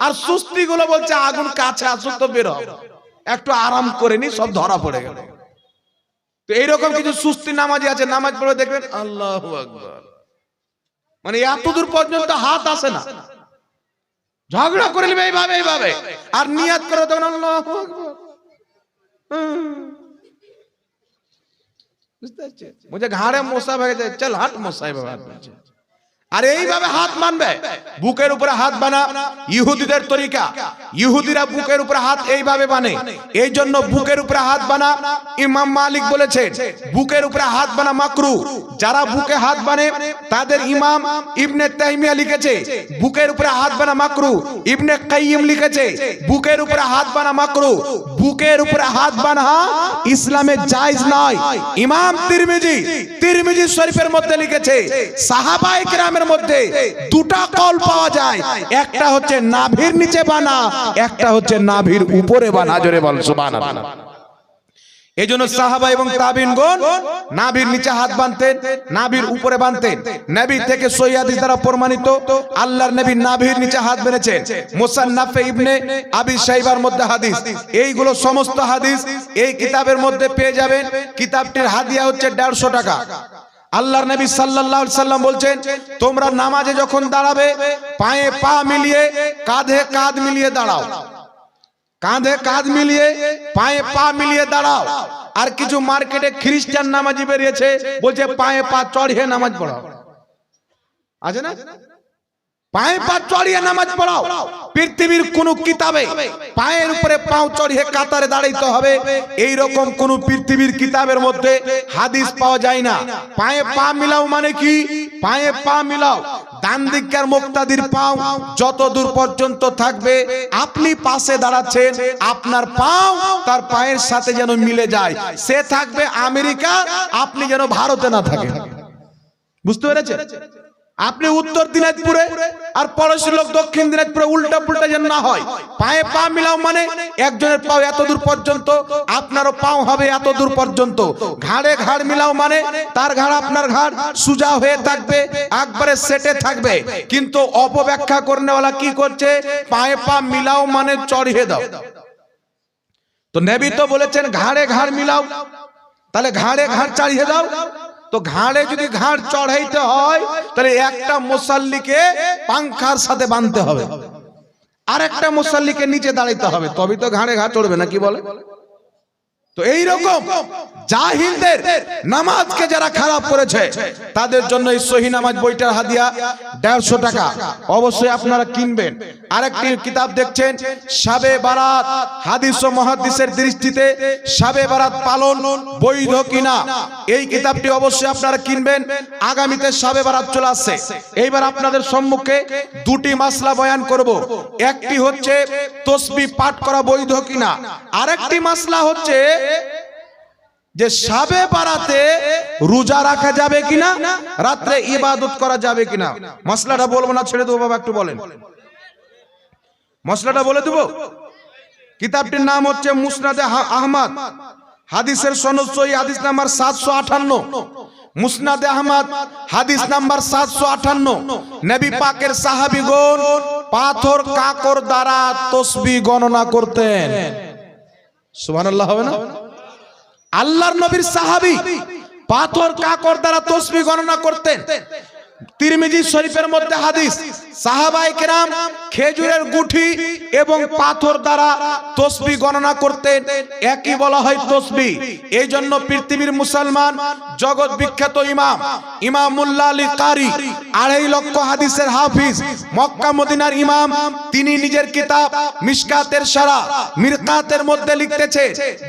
S3: আর সুস্তি গুলো বলছে আগুন কাছে আসুক তো বেরো, একটু আরাম করে নি, সব ধরা পড়ে গেল। তো এইরকম কিছু সুস্তি নামাজি আছে, নামাজ পড়ে দেখবেন আল্লাহু আকবার, মানে এত দূর পর্যন্ত হাত আসে না, ঝগড়া করে নেবে এইভাবে এইভাবে, আর নিয়াত করে তখন আল্লাহু আকবার। মুঝে ঘাড়ে মশা ভেঙে যায়, চল হাট মশাই বাবা। আর এইভাবে হাত মানবে, বুকের উপরে হাত বানা ইহুদিদের তরিকা। ইহুদিরা বুকের উপরে হাত এইভাবে বানে, এই জন্য বুকের উপরে হাত বানা ইমাম মালিক বলেছেন বুকের উপরে হাত বানা মাকরু। যারা বুকে হাত বানে তাদের ইমাম ইবনে তাইমিয়া লিখেছে বুকের উপরে হাত বানা মাকরু। ইবনে কাইয়িম লিখেছে বুকের উপরে হাত বানা মাকরু। বুকের উপরে হাত বানা ইসলামে জায়েজ নয়। ইমাম তিরমিজি শরীফের মধ্যে লিখেছে সাহাবায়ে কেরামের মধ্যে দুটা কল পাওয়া যায়, একটা হচ্ছে নাভির নিচে বানা, একটা হচ্ছে নাভির উপরে বানা। জোরে বল সুবহানাল্লাহ। এইজন্য সাহাবা এবং তাবিঈনগণ নাভির নিচে হাত বাঁধতেন, নাভির উপরে বাঁধতেন। নবী থেকে সহিহ হাদিস দ্বারা প্রমাণিত আল্লাহর নবী নাভির নিচে হাত বেঁধেছেন। মুসান্নাফে ইবনে আবি শাইবার মধ্যে হাদিস, এইগুলো সমস্ত হাদিস এই কিতাবের মধ্যে পেয়ে যাবেন। কিতাবটির হাদিয়া হচ্ছে 150 টাকা। আল্লাহর নবী সাল্লাল্লাহু আলাইহি সাল্লাম বলছেন তোমরা নামাজে যখন দাঁড়াবে পায়ে পা মিলিয়ে, কাঁধে কাঁধ মিলিয়ে দাঁড়াও, কাঁধে কাঁধ মিলিয়ে, পায়ে পা মিলিয়ে দাঁড়াও। আর কিছু মার্কেটে খ্রিস্টান নামাজি বেরিয়েছে, বলছে পায়ে পা চড়িয়ে নামাজ পড়াও। আছে না? পায়ে পা চড়িয়ে নামাজ পড়াও। পৃথিবীর কোন কিতাবে পায়ের উপরে পাও চড়িয়ে কাতারে দাঁড়াইতে হবে এইরকম কোন পৃথিবীর কিতাবের মধ্যে হাদিস পাওয়া যায় না। পায়ে পা মিলাও মানে কি? পায়ে পা মিলাও, ডান দিকের মুক্তাদির পাও যত দূর পর্যন্ত থাকবে, আপনি পাশে দাঁড়াচ্ছেন, আপনার পাও তার পায়ের সাথে যেন মিলে যায়। সে থাকবে আমেরিকা, আপনি যেন ভারতে না থাকেন। বুঝতে পেরেছেন? আপনি উত্তর দিনাজপুরে আর পড়োশি লোক দক্ষিণ দিনাজপুরে, উল্টা পুল্টা যেন না হয়। পায়ে পা মিলাও মানে একজনের পাও এত দূর পর্যন্ত, আপনারও পাও হবে এত দূর পর্যন্ত। ঘাড়ে ঘাড় মিলাও মানে তার ঘাড় আপনার ঘাড় সোজা হয়ে থাকবে, একবারে সেটে থাকবে। কিন্তু অপব্যাখ্যা করনেওয়ালা কি করছে? পায়ে পা মিলাও মানে চড়িয়ে দাও। তো নবী তো বলেছেন ঘাড়ে ঘাড় মিলাও, তাহলে ঘাড়ে ঘাড় চড়িয়ে দাও। তো ঘাড়ে যদি ঘাড় চড়াইতে হয় তাহলে একটা মুসাল্লিকে পাংখার সাথে বাঁধতে হবে, আর একটা মুসাল্লিকে নিচে দাঁড়াইতে হবে, তবে তো ঘাড়ে ঘাড় চড়বে না। কি বলে? তো এই রকম জাহিলদের নামাজকে যারা খারাপ করেছে তাদের জন্য এই সহিহ নামাজ বইটার হাদিয়া 150 টাকা অবশ্যই আপনারা কিনবেন। আরেকটি কিতাব দেখছেন শাবে বারাত, হাদিস ও মুহাদ্দিসের দৃষ্টিতে শাবে বারাত পালন বৈধ কিনা, এই কিতাবটি অবশ্যই আপনারা কিনবেন। আগামীতে শাবে বারাত চলে আসছে, এইবার আপনাদের সম্মুখে দুটি মাসলা বয়ান করব। একটি হচ্ছে তাসবিহ পাঠ করা বৈধ কিনা, আরেকটি মাসলা হচ্ছে যে শাবে বারাতে রোজা রাখা যাবে কিনা, রাতে ইবাদত করা যাবে কিনা। মাসলাটা বলবো না, ছেড়ে দেবো বাবা, একটু বলেন। মাসলাটা বলে দেবো। কিতাবটির নাম হচ্ছে মুসনাদে আহমদ, হাদিসের সনদ সহিহ, হাদিস নাম্বার 758। মুসনাদে আহমদ হাদিস নাম্বার 758। নবী পাকের সাহাবীগণ পাথর কাকর দ্বারা তাসবিহ গণনা করতেন। সুবহানাল্লাহ হবে না? আল্লাহর নবীর সাহাবী পাথর কাকর দ্বারা তাসবিহ গণনা করতেন। তিরমিজি শরীফের মধ্যে হাদিস, সাহাবায়ে কেরাম খেজুরের গুঠি এবং পাথর দ্বারা তাসবিহ গণনা করতেন, একই বলা হয় তাসবিহ। এই জন্য পৃথিবীর মুসলমান জগৎ বিখ্যাত ইমাম মুল্লা আলী কারি, 2.5 লক্ষ হাদিসের হাফিজ, মক্কা মদিনার ইমাম, তিনি নিজের কিতাব মিশকাতের সারা মিরকাতের মধ্যে লিখতেছে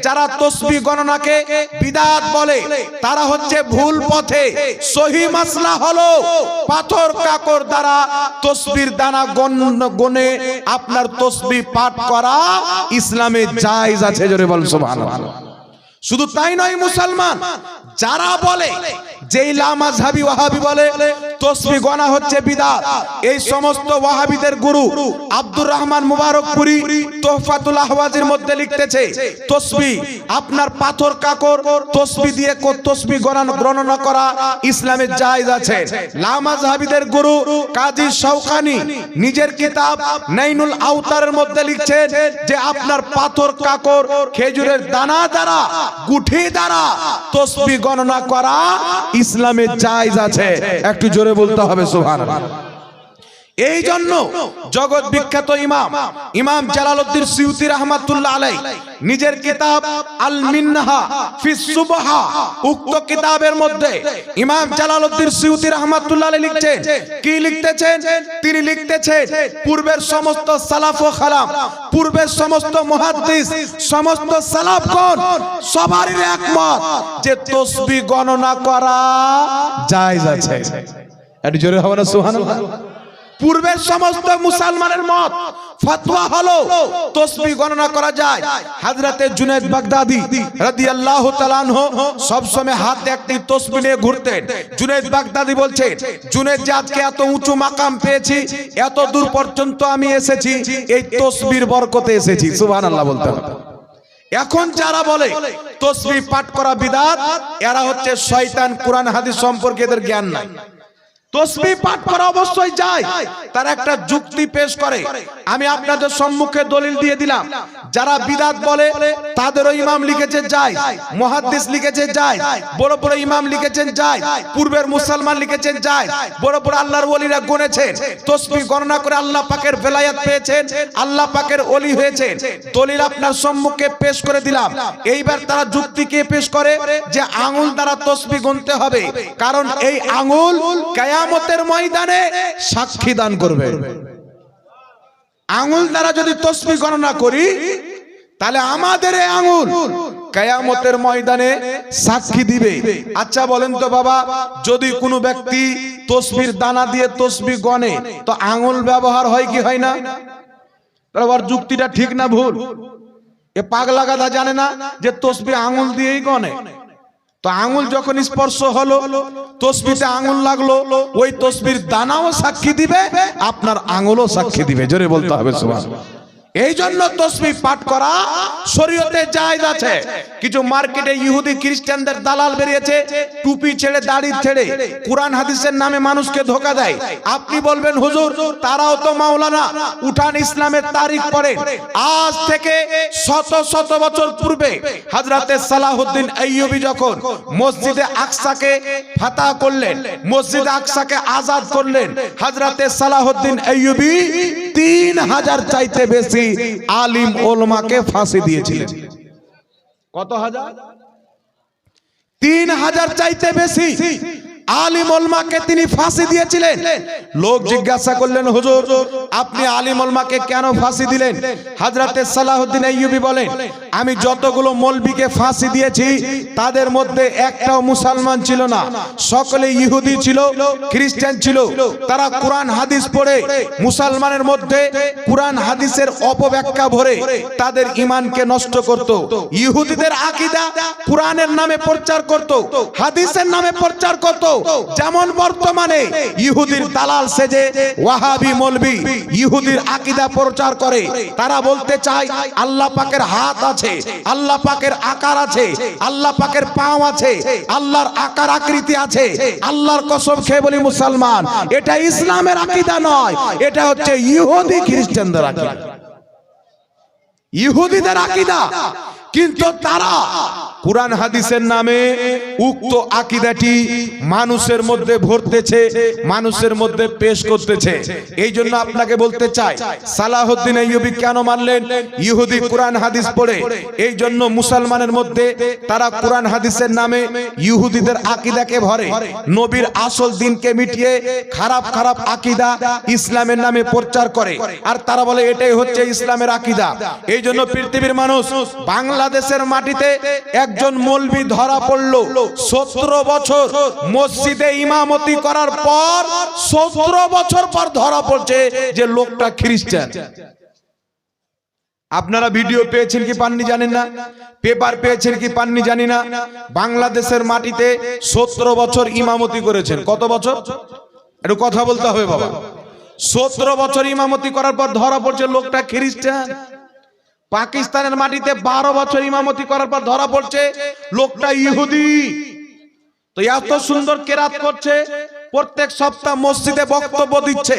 S3: যারা তাসবিহ গণনাকে বিদআত বলে তারা হচ্ছে ভুল পথে। সহিহ মাসলা হলো পাথর কাকর দ্বারা তাসবিহর দানা গণে আপনার তাসবিহ পাঠ করা ইসলামে জায়েজ আছে। জোরে বল সুবহানাল্লাহ। শুধু তাই নয়, মুসলমান যারা বলে যে লামাযহাবী ওয়াহাবী বলে তাসবিহ গণা হচ্ছে বিদআত, এই সমস্ত ওয়াহাবীদের গুরু আব্দুর রহমান মুবারকপুরি তোহফাতুল আহওয়াজের মধ্যে লিখতেছে তাসবিহ আপনার পাথর কাকর তাসবিহ দিয়ে তাসবিহ গণনা করা ইসলামে জায়েজ আছে। লামাযহাবীদের গুরু কাজী শওকানি নিজের কিতাব নাইনুল আওতারের মধ্যে লিখছেন যে আপনার পাথর কাকর খেজুরের দানা দ্বারা গুঠি দ্বারা তাসবিহ গণনা করা ইসলামে জায়েজ আছে। একটু জোরে বলতে হবে সুবহানাল্লাহ। এই জন্য জগৎ বিখ্যাত ইমাম জালালউদ্দিন সিউতি রাহমাতুল্লাহ আলাইহি নিজের কিতাব আল মিনহা ফিস সুবহা, উক্ত কিতাবের মধ্যে ইমাম জালালউদ্দিন সিউতি রাহমাতুল্লাহ আলাইহি লিখছেন, কি লিখতেছেন? তিনি লিখতেছেন পূর্বের সমস্ত সালাফ ও খালাম, পূর্বের সমস্ত মুহাদ্দিস, সমস্ত সালাফগণ সবারই একমত যে তাসবিহ গণনা করা জায়েজ আছে। একটু জোরে হবে না সুবহানাল্লাহ? পূর্বের সমস্ত মুসলমানের মত ফতোয়া হলো তাসবিহ গণনা করা যায়। হযরতে জুনায়েদ বাগদাদি রাদিয়াল্লাহু তাআলা আনহু সব সময় হাতে একটি তাসবিহ নিয়ে ঘুরতেন। জুনায়েদ বাগদাদি বলছেন, জুনায়েদ যে আজকে এত উঁচু মাকাম পেয়েছি, এত দূর পর্যন্ত আমি এসেছি এই তাসবিহর বরকতে এসেছি। সুবহানাল্লাহ বলতে হবে। এখন যারা বলে তাসবিহ পাঠ করা বিদআত, এরা হচ্ছে শয়তান। কোরআন হাদিস সম্পর্কে এদের জ্ঞান নাই। তাসবিহ পাঠ করা অবশ্যই যায়, তার একটা যুক্তি পেশ করে। আমি আপনাদের সম্মুখে দলিল দিয়ে দিলাম। যারা বিদআত বলে তাদেরও ইমাম লিখেছে যায়, মুহাদ্দিস লিখেছে যায়, বড় বড় ইমাম লিখেছেন যায়, পূর্বের মুসলমান লিখেছেন যায়, বড় বড় আল্লাহর ওলিরা গুনেছেন, তাসবিহ গণনা করে আল্লাহ পাকের ভেলায়াত পেয়েছেন, আল্লাহ পাকের ওলি হয়েছেন। দলিল আপনার সম্মুখে পেশ করে দিলাম। এইবার তারা যুক্তি কে পেশ করে যে আঙ্গুল দ্বারা তাসবিহ গুনতে হবে, কারণ এই আঙ্গুল কিয়ামতের ময়দানে সাক্ষী দান করবে। আঙ্গুল দ্বারা যদি তাসবিহ গণনা করি তাহলে আমাদের এই আঙ্গুল কিয়ামতের ময়দানে সাক্ষী দিবে। আচ্ছা বলেন তো বাবা, যদি কোনো ব্যক্তি তাসবিহর দানা দিয়ে তাসবিহ গণে তো আঙ্গুল ব্যবহার হয় কি হয় না? তাহলে ওর যুক্তিটা ঠিক না ভুল? এ পাগলা গাধা জানে না যে তাসবিহ আঙ্গুল দিয়েই গণে। তো আঙ্গুল যখন স্পর্শ হলো, তাসবিহতে আঙ্গুল লাগলো, ওই তাসবিহর দানাও সাক্ষী দিবে, আপনার আঙ্গুলও সাক্ষী দিবে। জোরে বলতে হবে সুবহানাল্লাহ। এই জন্য তাসবিহ পাঠ করা শরীয়তে জায়েজ আছে। কিছু মার্কেটে ইহুদি খ্রিস্টানদের দালাল বেরিয়েছে, টুপি ছেড়ে দাড়ি ছেড়ে কোরআন হাদিসের নামে মানুষকে ধোঁকা দেয়। আপনি বলবেন হুজুর তারাও তো মাওলানা, উঠান ইসলামের তারিখ পড়েন। আজ থেকে শত শত বছর পূর্বে হযরতে সালাহউদ্দিন আইয়ুবী যখন মসজিদে আকসাকে ফাতহ করলেন, মসজিদে আকসাকে আজাদ করলেন, হযরতে সালাহউদ্দিন আইয়ুবী 3000 চাইতে বেশি আলিম ওলামাকে ফাঁসি দিয়েছিলেন। কত হাজার? 3000 চাইতে বেশি আলিম ওলামাকে তিনি ফাঁসি দিয়েছিলেন। লোক জিজ্ঞাসা করলেন, হুজুর আপনি আলিম ওলামাকে কেন ফাঁসি দিলেন? হযরতে সালাহউদ্দিন আইয়ুবী বলেন, আমি যতগুলো মৌলবীকে ফাঁসি দিয়েছি তাদের মধ্যে একটাও মুসলমান ছিল না, সকলে ইহুদি ছিল, খ্রিস্টান ছিল। তারা কোরআন হাদিস পড়ে মুসলমানের মধ্যে কোরআন হাদিসের অপব্যাখ্যা ভরে তাদের ঈমানকে নষ্ট করত। ইহুদিদের আকীদা কোরআনের নামে প্রচার করত, হাদিসের নামে প্রচার করত। যেমন বর্তমানে ইহুদির দালাল সেজে ওয়াহাবি মৌলবি ইহুদির আকীদা প্রচার করে। তারা বলতে চায় আল্লাহ পাকের হাত আছে, আল্লাহ পাকের আকার আছে, আল্লাহ পাকের পাও আছে, আল্লাহর আকার আকৃতি আছে। আল্লাহর কসম খেয়ে বলি মুসলমান, এটা ইসলামের আকীদা নয়, এটা হচ্ছে ইহুদি খ্রিস্টানদের আকীদা, ইহুদিদের আকীদা। কিন্তু তারা কোরআন হাদিসের নামে উক্ত আকীদাটি মানুষের মধ্যে ভরতেছে, মানুষের মধ্যে পেশ করতেছে। এই জন্য আপনাকে বলতে চাই, সালাহউদ্দিন আইয়ুবী কেন মানলেন? ইহুদি কোরআন হাদিস পড়ে। এই জন্য মুসলমানের মধ্যে তারা কোরআন হাদিসের নামে ইহুদিদের আকীদাকে ভরে, নবীর আসল দিনকে মিটিয়ে খারাপ খারাপ আকীদা ইসলামের নামে প্রচার করে। আর তারা বলে এটাই হচ্ছে ইসলামের আকীদা। এই জন্য পৃথিবীর মানুষ, বাংলাদেশের মাটিতে একজন মৌলবি ধরা পড়লো 17 বছর মসজিদে ইমামতি করার পর, 17 বছর পর ধরা পড়ছে যে লোকটা খ্রিস্টান। আপনারা ভিডিও পেয়েছেন কি পাননি জানেন না, পেপার পেয়েছেন কি পাননি জানি না। বাংলাদেশের মাটিতে 17 বছর ইমামতি করেছেন। কত বছর? একটু কথা বলতে হবে বাবা। 17 বছর ইমামতি করার পর ধরা পড়ছে লোকটা খ্রিস্টান। পাকিস্তানের মাটিতে 12 বছর ইমামতি করার পর ধরা পড়ছে লোকটা ইহুদি। তো এত সুন্দর কেরাত করছে, প্রত্যেক সপ্তাহ মসজিদে বক্তব্য দিচ্ছে,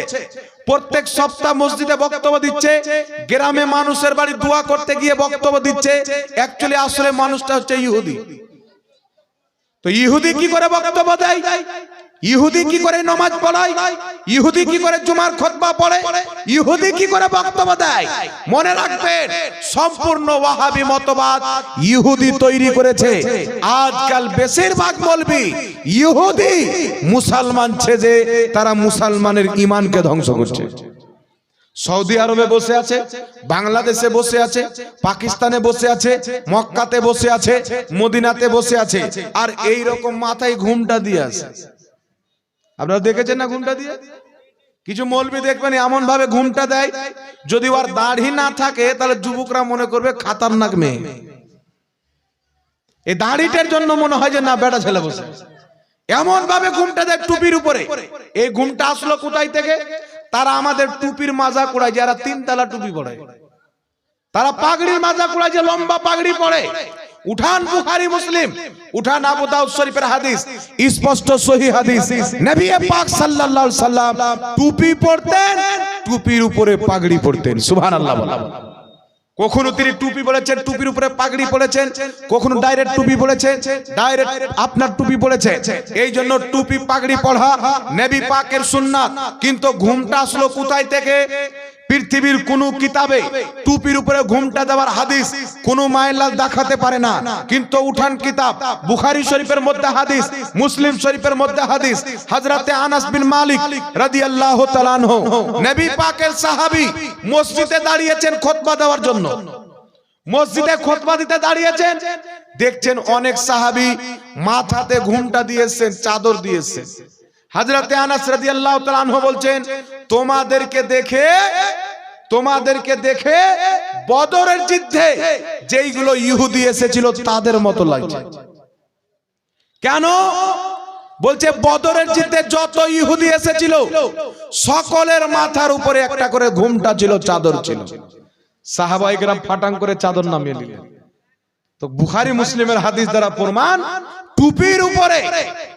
S3: প্রত্যেক সপ্তাহ মসজিদে বক্তব্য দিচ্ছে, গ্রামে মানুষের বাড়ি দোয়া করতে গিয়ে বক্তব্য দিচ্ছে। অ্যাকচুয়ালি আসলে মানুষটা হচ্ছে ইহুদি। তো ইহুদি কি করে বক্তব্য দেয়? ইহুদি কি করে নামাজ পড়ায়? ইহুদি কি করে জুমার খুতবা পড়ে? ইহুদি কি করে বক্তব্য দেয়? মনে রাখবেন, সম্পূর্ণ ওয়াহাবি মতবাদ ইহুদি তৈরি করেছে। আজকাল বেশিরভাগ মৌলবি ইহুদি মুসলমান ছেজে তারা মুসলমানের ঈমানকে ধ্বংস করছে। সৌদি আরবে বসে আছে, বাংলাদেশে বসে আছে, পাকিস্তানে বসে আছে, মক্কাতে বসে আছে, মদিনাতে বসে আছে, আর এই রকম মাথায় ঘুমটা দিয়ে আছে। আপনারা দেখেছেন না ঘুমটা দিয়ে? কিছু মৌলবি দেখবেন এমন ভাবে ঘুমটা দেয়, যদি ওর দাড়ি না থাকে তাহলে যুবকরা মনে করবে খাতারনাক মেয়ে। এই দাড়িটার জন্য মনে হয় যে না বেটা ছেলে বসে, এমন ভাবে ঘুমটা দেয় টুপির উপরে। এই ঘুমটা আসলো কোথায় থেকে? তারা আমাদের টুপির মাজা কুড়ায়, যারা 3 তলা টুপি পড়ে, তারা পাগড়ির মাজা কুড়ায়, যে লম্বা পাগড়ি পড়ে। উঠান বুখারী মুসলিম, উঠান আবু দাউদ শরীফের হাদিস, স্পষ্ট সহিহ হাদিস, নবী পাক সাল্লাল্লাহু আলাইহি সাল্লাম টুপি পরতেন, টুপির উপরে পাগড়ি পরতেন। সুবহানাল্লাহ। কখনো তিনি টুপি পরেছেন, টুপির উপরে পাগড়ি পরেছেন, কখনো ডাইরেক্ট টুপি পরেছেন, ডাইরেক্ট আপনার টুপি পরেছে। এই জন্য টুপি পাগড়ি পড়া নবী পাকের সুন্নাত। কিন্তু ঘুমটা আসলো কোথায় থেকে? পৃথিবীর কোন কিতাবে টুপির উপরে ঘুমটা দেওয়ার হাদিস কোন মাইলা দেখাতে পারে না। কিন্তু উঠান কিতাব, বুখারী শরীফের মধ্যে হাদিস, মুসলিম শরীফের মধ্যে হাদিস, হযরতে আনাস বিন মালিক রাদিয়াল্লাহু তাআলা আনহু, নবী পাকের সাহাবী, মসজিদে দাঁড়িয়েছেন খুতবা দেওয়ার জন্য। মসজিদে খুতবা দিতে দাঁড়িয়েছেন, দেখছেন অনেক সাহাবী মাথাতে ঘুমটা দিয়েছেন, চাদর দিয়েছেন। হযরতে আনাস রাদিয়াল্লাহু তাআলা আনহু বলছেন, তোমাদেরকে দেখে বদরের যুদ্ধে যেইগুলো ইহুদি এসেছিল তাদের মতো লাগছে। কেন? বলছে বদরের যুদ্ধে যত ইহুদি এসেছিল সকলের মাথার উপরে একটা করে ঘুমটা ছিল, চাদর ছিল। সাহাবায়ে কেরাম ফাটাং করে চাদর নামিয়ে নিলেন। তো বুখারী মুসলিমের হাদিস দ্বারা প্রমাণ, টুপির উপরে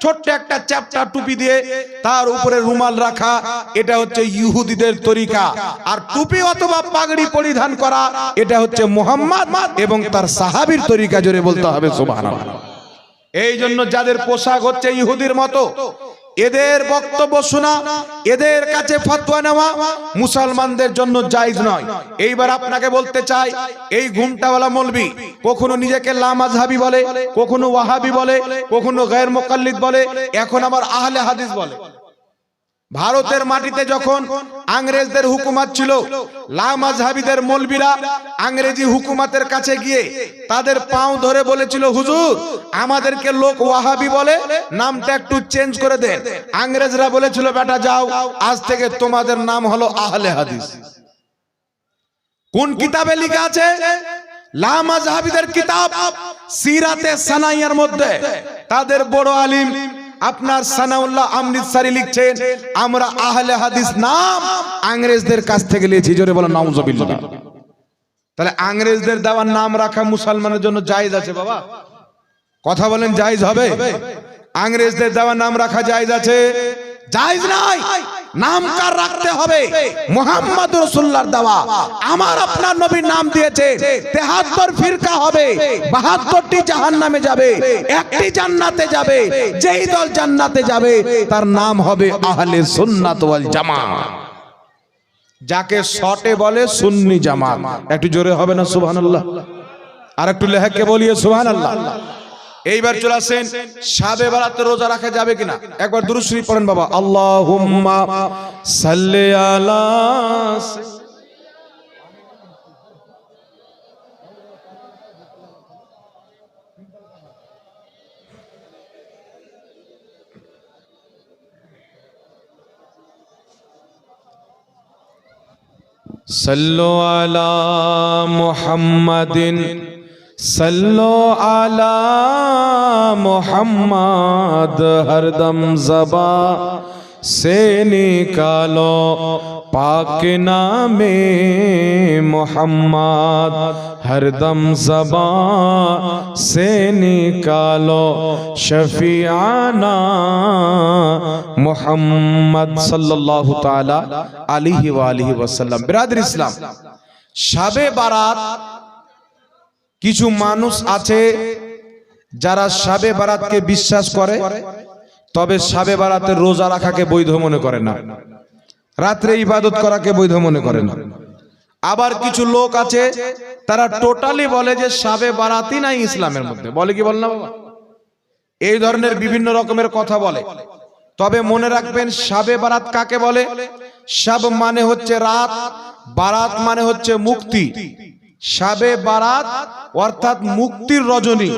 S3: ছোট্ট একটা চ্যাপ্টা টুপি দিয়ে তার উপরে রুমাল রাখা, এটা হচ্ছে ইহুদিদের তরিকা। আর টুপি অথবা পাগড়ি পরিধান করা, এটা হচ্ছে মুহাম্মদ এবং তার সাহাবীর তরিকা। জোরে বলতে হবে সুবহানাল্লাহ। এই জন্য যাদের পোশাক হচ্ছে ইহুদির মতো, এদের বক্তব্য শোনা, এদের কাছে ফতোয়া নেওয়া মুসলমানদের জন্য জায়েজ নয়। এইবার আপনাকে বলতে চাই, এই ঘুমটাওয়ালা মৌলবি কখনো নিজেকে লামাযহাবি বলে, কখনো ওয়াহাবি বলে, কখনো গায়র মুকাল্লিদ বলে, এখন আবার আহলে হাদিস বলে। ভারতের মাটিতে যখন ইংরেজদের হুকুমত ছিল, লামাযহাবিদের মৌলবীরা ইংরেজি হুকুমতের কাছে গিয়ে তাদের পাও ধরে বলেছিল, হুজুর আমাদেরকে লোক ওয়াহাবি বলে, নামটা একটু চেঞ্জ করে দেন। ইংরেজরা বলেছিল, বেটা যাও, আজ থেকে তোমাদের নাম হলো আহলে হাদিস। কোন কিতাবে লেখা আছে? লামাযহাবিদের কিতাব সিরাতে সানাইয়ার মধ্যে তাদের বড় আলিম আপনার সানাউল্লাহ অমৃতসরি লিখছেন, আমরা আহলে হাদিস নাম ইংরেজদের কাছ থেকে নিয়েছি। জোরে বলেন নাউজুবিল্লাহ। তাহলে ইংরেজদের দেওয়ার নাম রাখা মুসলমানের জন্য জায়েজ আছে বাবা? কথা বলেন, জায়েজ হবে? ইংরেজদের দেওয়ার নাম রাখা জায়েজ আছে? জায়েজ নাই। নাম কার রাখতে হবে? মুহাম্মদ রাসূলুল্লাহর দেওয়া। আমার আপনার নবীর নাম দিয়েছে, 73 ফিরকা হবে, 72টি জাহান্নামে যাবে, একটি জান্নাতে যাবে। যেই দল জান্নাতে যাবে তার নাম হবে আহলে সুন্নাত ওয়াল জামাত, যাকে শর্টে বলে সুন্নি জামাত। একটু জোরে হবে না সুবহানাল্লাহ? আর একটু লেহাকে বলিয়ে সুবহানাল্লাহ। এইবার চলে আসেন, শাবে বারাতে রোজা রাখা যাবে কিনা? একবার দুরূদ শরীফ পড়েন বাবা। আল্লাহুম্মা সাল্লি আলা সাল্লু আলা মুহাম্মাদিন सल्लो आला मोहम्मद, हरदम ज़बा से निकालो पाक नामे मोहम्मद, हरदम ज़बा से निकालो शफीआना मोहम्मद सल्लल्लाहु ताला अलैहि वालिहि वसल्लम। बिरादर इस्लाम, शाबे बारात কিছু মানুষ আছে যারা শাবে বারাতকে বিশ্বাস করে, তবে শাবে বারাতের রোজা রাখাকে বৈধ মনে করে না, রাত্রে ইবাদত করাকে বৈধ মনে করে না। আবার কিছু লোক আছে তারা টোটালি বলে যে শাবে বারাতই নাই ইসলামের মধ্যে। বলে কি বল না বাবা? এই ধরনের বিভিন্ন রকমের কথা বলে। তবে মনে রাখবেন, শাবে বারাত কাকে বলে? শাব মানে হচ্ছে রাত, বারাত মানে হচ্ছে মুক্তি। শাবে বারাত অর্থাৎ মুক্তির রজনী,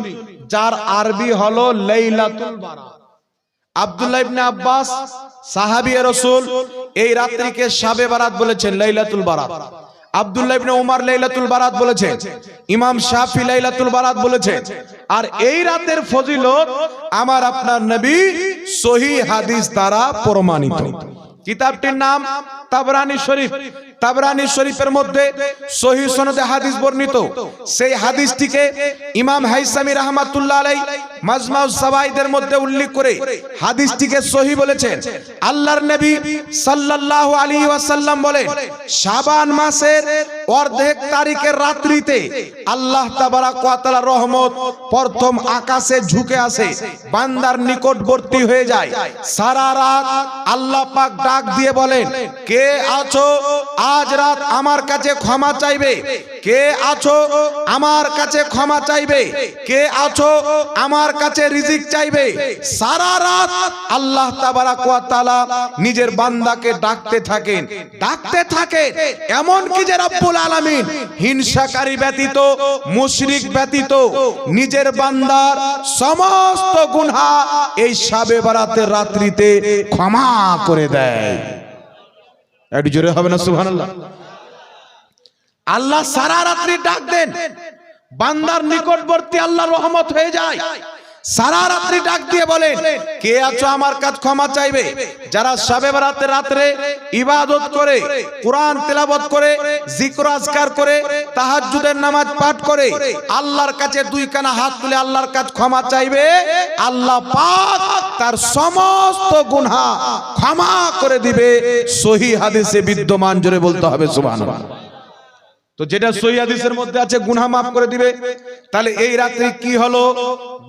S3: যার আরবি হলো লাইলাতুল বারাত। আব্দুল্লাহ ইবনে আব্বাস সাহাবী রাসূল এই রাত্রিকে শাবে বারাত বলেছেন, লাইলাতুল বারাত। আব্দুল্লাহ ইবনে উমর লাইলাতুল বারাত বলেছেন, ইমাম শাফি লাইলাতুল বারাত বলেছেন। আর এই রাতের ফজিলত আমার আপনার নবী সহিহ হাদিস দ্বারা প্রমাণিত। কিতাবটির নাম তাবরানী শরীফ। তাবরানী শরীফের মধ্যে সহিহ সনদে হাদিস বর্ণিত। সেই হাদিসটিকে ইমাম হাইসামি রাহমাতুল্লাহ আলাইহি মাজমাউস সাওয়াইদের মধ্যে উল্লেখ করে হাদিসটিকে সহিহ বলেছেন। আল্লাহর নবী সাল্লাল্লাহু আলাইহি ওয়াসাল্লাম বলেন, শাবান মাসের অর্ধেক তারিখের রাত্রিতে আল্লাহ তাবারাক ওয়া তাআলার রহমত প্রথম আকাশে ঝুঁকে আসে, বান্দার নিকটবর্তী হয়ে যায়। সারা রাত আল্লাহ পাক ডাক দিয়ে বলেন, কে আছো আজ রাত আমার কাছে ক্ষমা চাইবে? কে আছো আমার কাছে ক্ষমা চাইবে? কে আছো আমার কাছে রিজিক চাইবে? সারা রাত আল্লাহ তাবারাক ওয়া তাআলা নিজের বান্দাকে ডাকতে থাকেন, ডাকতে থাকেন। এমন কি যে রব্বুল আলামিন হিংসাকারী ব্যতীত, মুশরিক ব্যতীত নিজের বান্দার সমস্ত গুনাহ এই শাবে বারাতের রাত্রিতে ক্ষমা করে দেয়। একটু জোরে হবে না সুবহানাল্লাহ? আল্লাহ সারা রাত্রি ডাক দেন, বান্দার নিকটবর্তী আল্লাহর রহমত হয়ে যায়। সারা রাত্রি ডাক দিয়ে বলেন, কে আছো আমার কাছে ক্ষমা চাইবে? যারা শাবে বারাতের রাত্রে ইবাদত করে, কোরআন তেলাওয়াত করে, জিকির আজকার করে, তাহাজ্জুদের নামাজ পাঠ করে, আল্লাহর কাছে দুই কানা হাত তুলে আল্লাহর কাছে ক্ষমা চাইবে, আল্লাহ পাক তার সমস্ত গুনাহ ক্ষমা করে দিবে। সহিহ হাদিসে বিদ্যমান, জোরে বলতে হবে সুবহানাল্লাহ। তো যেটা সহিহ হাদিসের মধ্যে আছে গুনাহ মাফ করে দিবে, তাহলে এই রাত্রি কি হলো?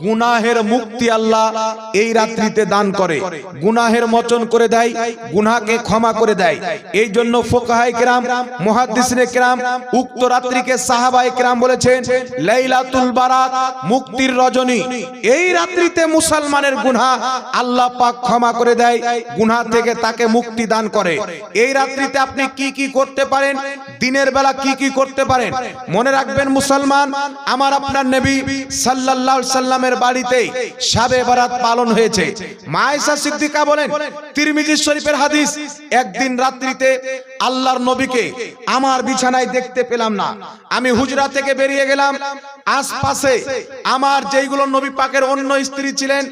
S3: গুনাহের মুক্তি আল্লাহ এই রাত্রিতে দান করে, গুনাহের মোচন করে দেয়, গুনাহকে ক্ষমা করে দেয়। এই জন্য ফুকাহায়ে কেরাম, মুহাদ্দিসিনে কেরাম উক্ত রাত্রিকে সাহাবায়ে কেরাম বলেছেন লাইলাতুল বারাত, মুক্তির রজনী। এই রাত্রিতে মুসলমানের গুনাহ আল্লাহ পাক ক্ষমা করে দেয়, গুনাহ থেকে তাকে মুক্তি দান করে। এই রাত্রিতে আপনি কি কি করতে পারেন, দিনের বেলা কি কি করতে পারেন? মনে রাখবেন মুসলমান, আমার আপনার নবী সাল্লাল্লাহু আলাইহি সাল্লামের বাড়িতে শাবে বারাত পালন হয়েছে। মা আয়েশা সিদ্দিকা বলেন, তিরমিজি শরীফের হাদিস, একদিন রাত্রিতে আল্লাহর নবীকে আমার বিছানায় দেখতে পেলাম না। আমি হুজরা থেকে বেরিয়ে গেলাম, আশপাশে আমার যেইগুলো নবী পাকের অন্য স্ত্রী ছিলেন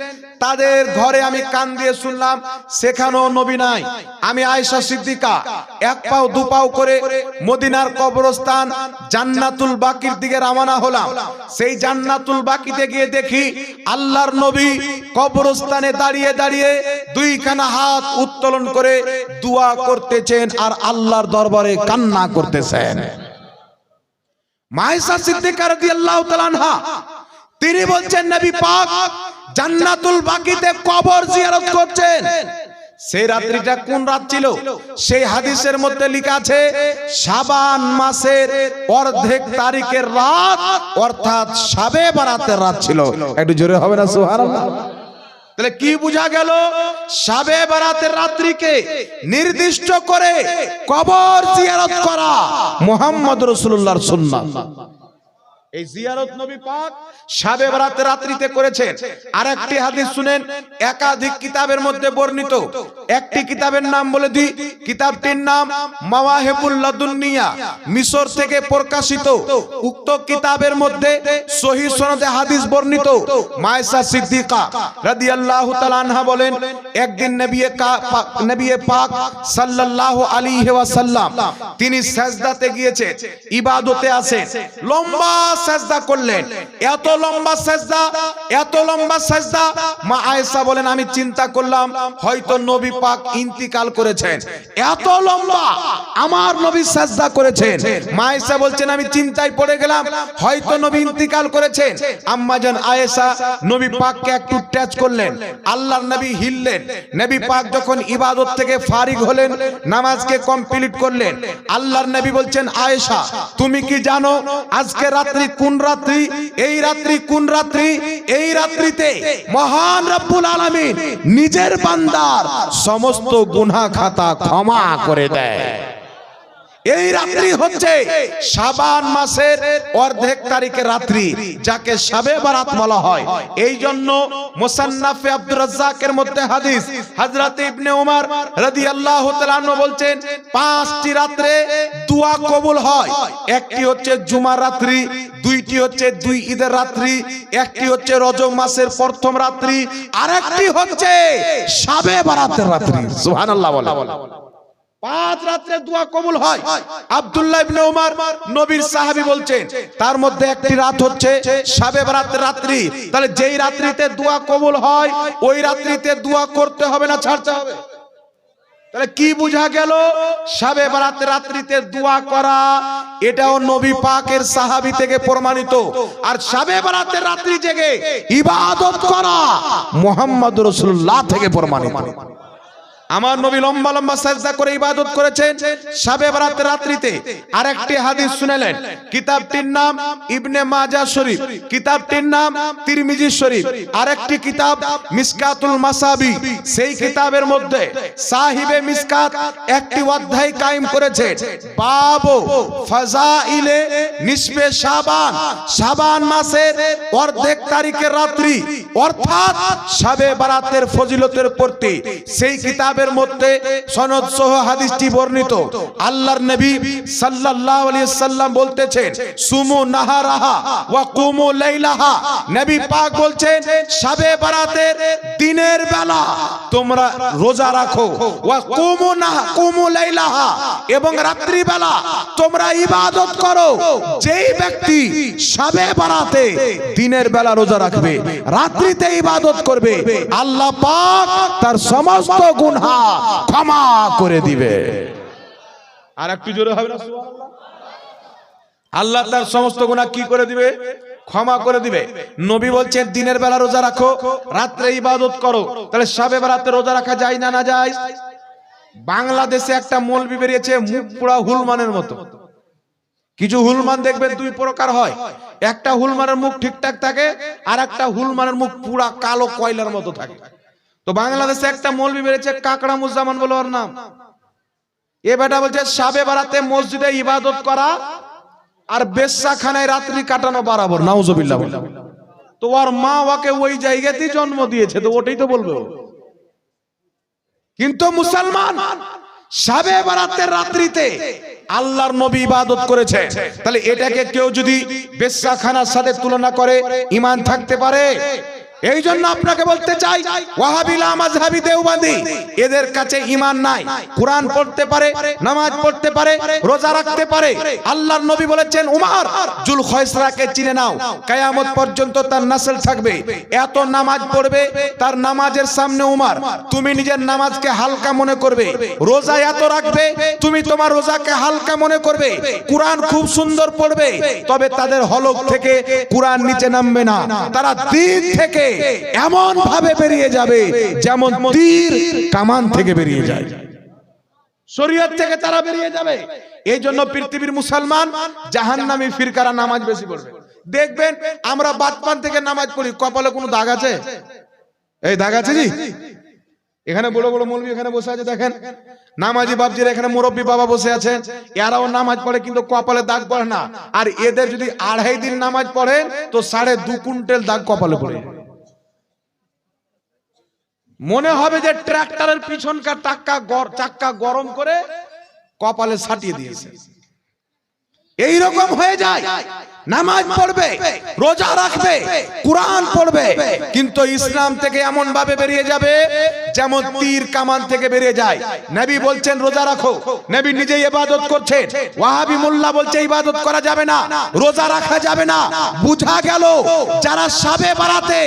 S3: তাদের ঘরে আমি কান দিয়ে শুনলাম, সেখানেও নবী নাই। আমি আয়েশা সিদ্দিকা এক পাও দু পাও করে মদিনার কবরস্থান জান্নাতুল বাকির দিকে রওনা হলাম। সেই জান্নাতুল বাকিতে গিয়ে দেখি আল্লাহর নবী কবরস্থানে দাঁড়িয়ে দাঁড়িয়ে দুইখানা হাত উত্তোলন করে দোয়া করতেছেন আর আল্লাহর দরবারে কান্না করতেছেন। মা আয়েশা সিদ্দিকা রাদিয়াল্লাহু তাআলা আনহা তিনি বলছেন, নবী পাক জান্নাতুল বাকিতে কবর জিয়ারত করছেন। সেই রাত্রিটা কোন রাত ছিল? সেই হাদিসের মধ্যে লেখা আছে শাবান মাসের অর্ধেক তারিখের রাত, অর্থাৎ শাবে বারাতের রাত ছিল। একটু জোরে হবে না সুবহানাল্লাহ? তাহলে কি বোঝা গেল? শাবে বারাতের রাত্রিকে নির্দিষ্ট করে কবর জিয়ারত করা মুহাম্মদ রাসূলুল্লাহর সুন্নাত। এই জিয়ারত নবী পাক শাবে বারাতের রাত্রিতে করেছেন। আরেকটি হাদিস শুনেন, একাধিক কিতাবের মধ্যে বর্ণিত। একটি কিতাবের নাম বলে দিই, কিতাবটির নাম মাওয়াহিবুল লাদুনিয়া, মিশর থেকে প্রকাশিত। উক্ত কিতাবের মধ্যে সহিহ সনদে হাদিস বর্ণিত। মা আয়েশা সিদ্দিকা রাদিয়াল্লাহু তাআলা আনহা বলেন, একদিন নবী পাক সাল্লাল্লাহু আলাইহি ওয়াসাল্লাম তিনি সিজদাতে গিয়েছেন, ইবাদতে আছেন, লম্বা সাজদা করলেন। এত লম্বা সাজদা মা আয়েশা বলেন, আমি চিন্তা করলাম হয়তো নবী পাক ইন্তিকাল করেছেন, এত লম্বা আমার নবী সাজদা করেছেন। মা আয়েশা বলছেন, আমি চিন্তায় পড়ে গেলাম হয়তো নবী ইন্তিকাল করেছেন। আম্মা জান আয়েশা নবী পাককে একটু টাচ করলেন, আল্লাহর নবী হিললেন। নবী পাক যখন ইবাদত থেকে ফারিগ হলেন, নামাজকে কমপ্লিট করলেন, আল্লাহর নবী বলছেন, আয়েশা তুমি কি জানো আজকে রাত্রি কোন রাত্রি? এই রাত্রি কোন রাত্রি? এই রাত্রিতে মহান রব্বুল আলামিন নিজের বান্দার সমস্ত গুনাহ খাতা ক্ষমা করে দেয়। এই রাত্রি হচ্ছে শাবান মাসের অর্ধেক তারিখের রাত্রি, যাকে শাবে বারাত বলা হয়। এই জন্য মুসান্নাফে আব্দুর রাজ্জাকের মধ্যে হাদিস, হযরত ইবনে উমর রাদিয়াল্লাহু তাআলা আনহু বলছেন, 5টি রাত্রে দোয়া কবুল হয়। একটি হচ্ছে জুমার রাত্রি, দুইটি হচ্ছে দুই ঈদের রাত্রি, একটি হচ্ছে রজব মাসের প্রথম রাত্রি, আরেকটি হচ্ছে শাবে বারাতের রাত্রি। সুবহানাল্লাহ বলে 5 রাত্রে দোয়া কবুল হয়। আব্দুল্লাহ ইবনে উমর নবীর সাহাবী বলছেন, তার মধ্যে একটি রাত হচ্ছে শাবে বারাতের রাত্রি। তাহলে যেই রাত্রিতে দোয়া কবুল হয় ওই রাত্রিতে দোয়া করতে হবে না ছাড়তে হবে? তাহলে কি বোঝা গেল? শাবে বারাতের রাত্রিতে দোয়া করা এটাও নবী পাকের সাহাবী থেকে প্রমাণিত। আর শাবে বারাতের রাত্রি জেগে ইবাদত করা মুহাম্মদ রাসূলুল্লাহ থেকে প্রমাণিত। আমার নবী লম্বা লম্বা সাজদা করে ইবাদত করেছেন শাবে বারাতের রাত্রিতে। আরেকটি হাদিস শুনালেন, কিতাবটির নাম ইবনে মাজাহ শরীফ, কিতাবটির নাম তিরমিজি শরীফ। আরেকটি কিতাব মিসকাতুল মাসাবি, সেই কিতাবের মধ্যে সাহিবে মিসকাত একটি অধ্যায় কায়েম করেছে, বাবু ফাজাইলে নিসফে শাবান, শাবান মাসের অর্ধেক তারিখের রাত্রি অর্থাৎ শাবে বারাতের ফজিলতের প্রতি। সেই কিতাবের মধ্যে সনদ সহ হাদিসটি বর্ণিত। আল্লাহর নবী সাল্লাল্লাহু আলাইহি সাল্লাম বলতেছেন, সুমু নাহারাহা ওয়া কুমু লাইলাহা। নবী পাক বলছেন, শাবে বারাতের দিনের বেলা তোমরা রোজা রাখো, ওয়া কুমু লাইলাহা, এবং রাত্রি বেলা তোমরা ইবাদত করো। যেই ব্যক্তি শাবে বারাতে দিনের বেলা রোজা রাখবে, রাত্রিতে ইবাদত করবে, আল্লাহ পাক তার সমস্ত গুনাহ ক্ষমা করে দিবে। আর একটু জোরে হবে না সুবহানাল্লাহ? আল্লাহ তার সমস্ত গুনাহ কি করে দিবে? ক্ষমা করে দিবে। নবী বলছেন দিনের বেলা রোজা রাখো, রাত্রে ইবাদত করো। তাহলে শবে বরাতে রোজা রাখা যায় না না যায়? বাংলাদেশে একটা মৌলবি বেরিয়েছে মুখ পুরা হুলমানের মতো। কিছু হুলমান দেখবেন দুই প্রকার হয়, একটা হুলমানের মুখ ঠিকঠাক থাকে আর একটা হুলমানের মুখ পুরা কালো কয়লার মতো থাকে। তো বাংলাদেশে একটা মৌলবি বেরিয়েছে কাকড়া মুজ্জামান বলে ওর নাম। এ বেটা বলছে শবে বরাতে মসজিদে ইবাদত করা আর বেশ্যাখানায় রাত্রি কাটানো বরাবর। নাউজুবিল্লাহ। তো ওর মা ওকে ওই জায়গাতেই জন্ম দিয়েছে, তো ওটাই তো বলবে। কিন্তু মুসলমান শবে বরাতের রাত্রিতে আল্লাহর নবী ইবাদত করেছে, তাহলে এটাকে কেউ যদি বেশ্যাখানার সাথে তুলনা করে ঈমান থাকতে পারে? এই জন্য আপনাকে বলতে চাই ওয়াহাবি মাযহাবী দেওবন্দি এদের কাছে ঈমান নাই। কুরআন পড়তে পারে, নামাজ পড়তে পারে, রোজা রাখতে পারে। আল্লাহর নবী বলেছেন উমর জুল খয়সরাকে চিনে নাও, কিয়ামত পর্যন্ত তার নসল থাকবে। এত নামাজ পড়বে, তার নামাজের সামনে উমর তুমি নিজের নামাজকে হালকা মনে করবে। রোজা এত রাখবে, তুমি তোমার রোজাকে হালকা মনে করবে। কুরআন খুব সুন্দর পড়বে, তবে তাদের হলক থেকে কুরআন নিচে নামবে না। তারা দিন থেকে এমন ভাবে বেরিয়ে যাবে যেমন তীর কামান থেকে বেরিয়ে যায়, শরীয়ত থেকে তারা বেরিয়ে যাবে। এই জন্য পৃথিবীর মুসলমান জাহান্নামী ফিরকারা নামাজ বেশি পড়বে। দেখবেন আমরা বাচপান থেকে নামাজ পড়ি, কপালে কোনো দাগ আছে? এই দাগ আছে জি? এখানে বড় বড় মৌলবি এখানে বসে আছে, দেখেন নামাজি বাপজিরা এখানে মুরব্বী বাবা বসে আছেন, এরাও নামাজ পড়ে কিন্তু কপালে দাগ পড়ে না। আর এদের যদি 2.5 দিন নামাজ পড়ে তো 2.5 কুইন্টাল দাগ কপালে পড়ে। মনে হবে যে ট্রাক্টরের পিছনকার চাক্কা গরম করে কপালে ছাটিয়ে দিয়েছে। এই রকম হয়ে যায়। নামাজ পড়বে, রোজা রাখবে, কুরআন পড়বে, কিন্তু ইসলাম থেকে এমন ভাবে বেরিয়ে যাবে যেমন তীর কামান থেকে বেরিয়ে যায়। নবী বলছেন রোজা রাখো, নবী নিজেই ইবাদত করছেন। ওয়াহাবি মোল্লা বলছে ইবাদত করা যাবে না, রোজা রাখা যাবে না। বুঝা গেল যারা শবে বরাতে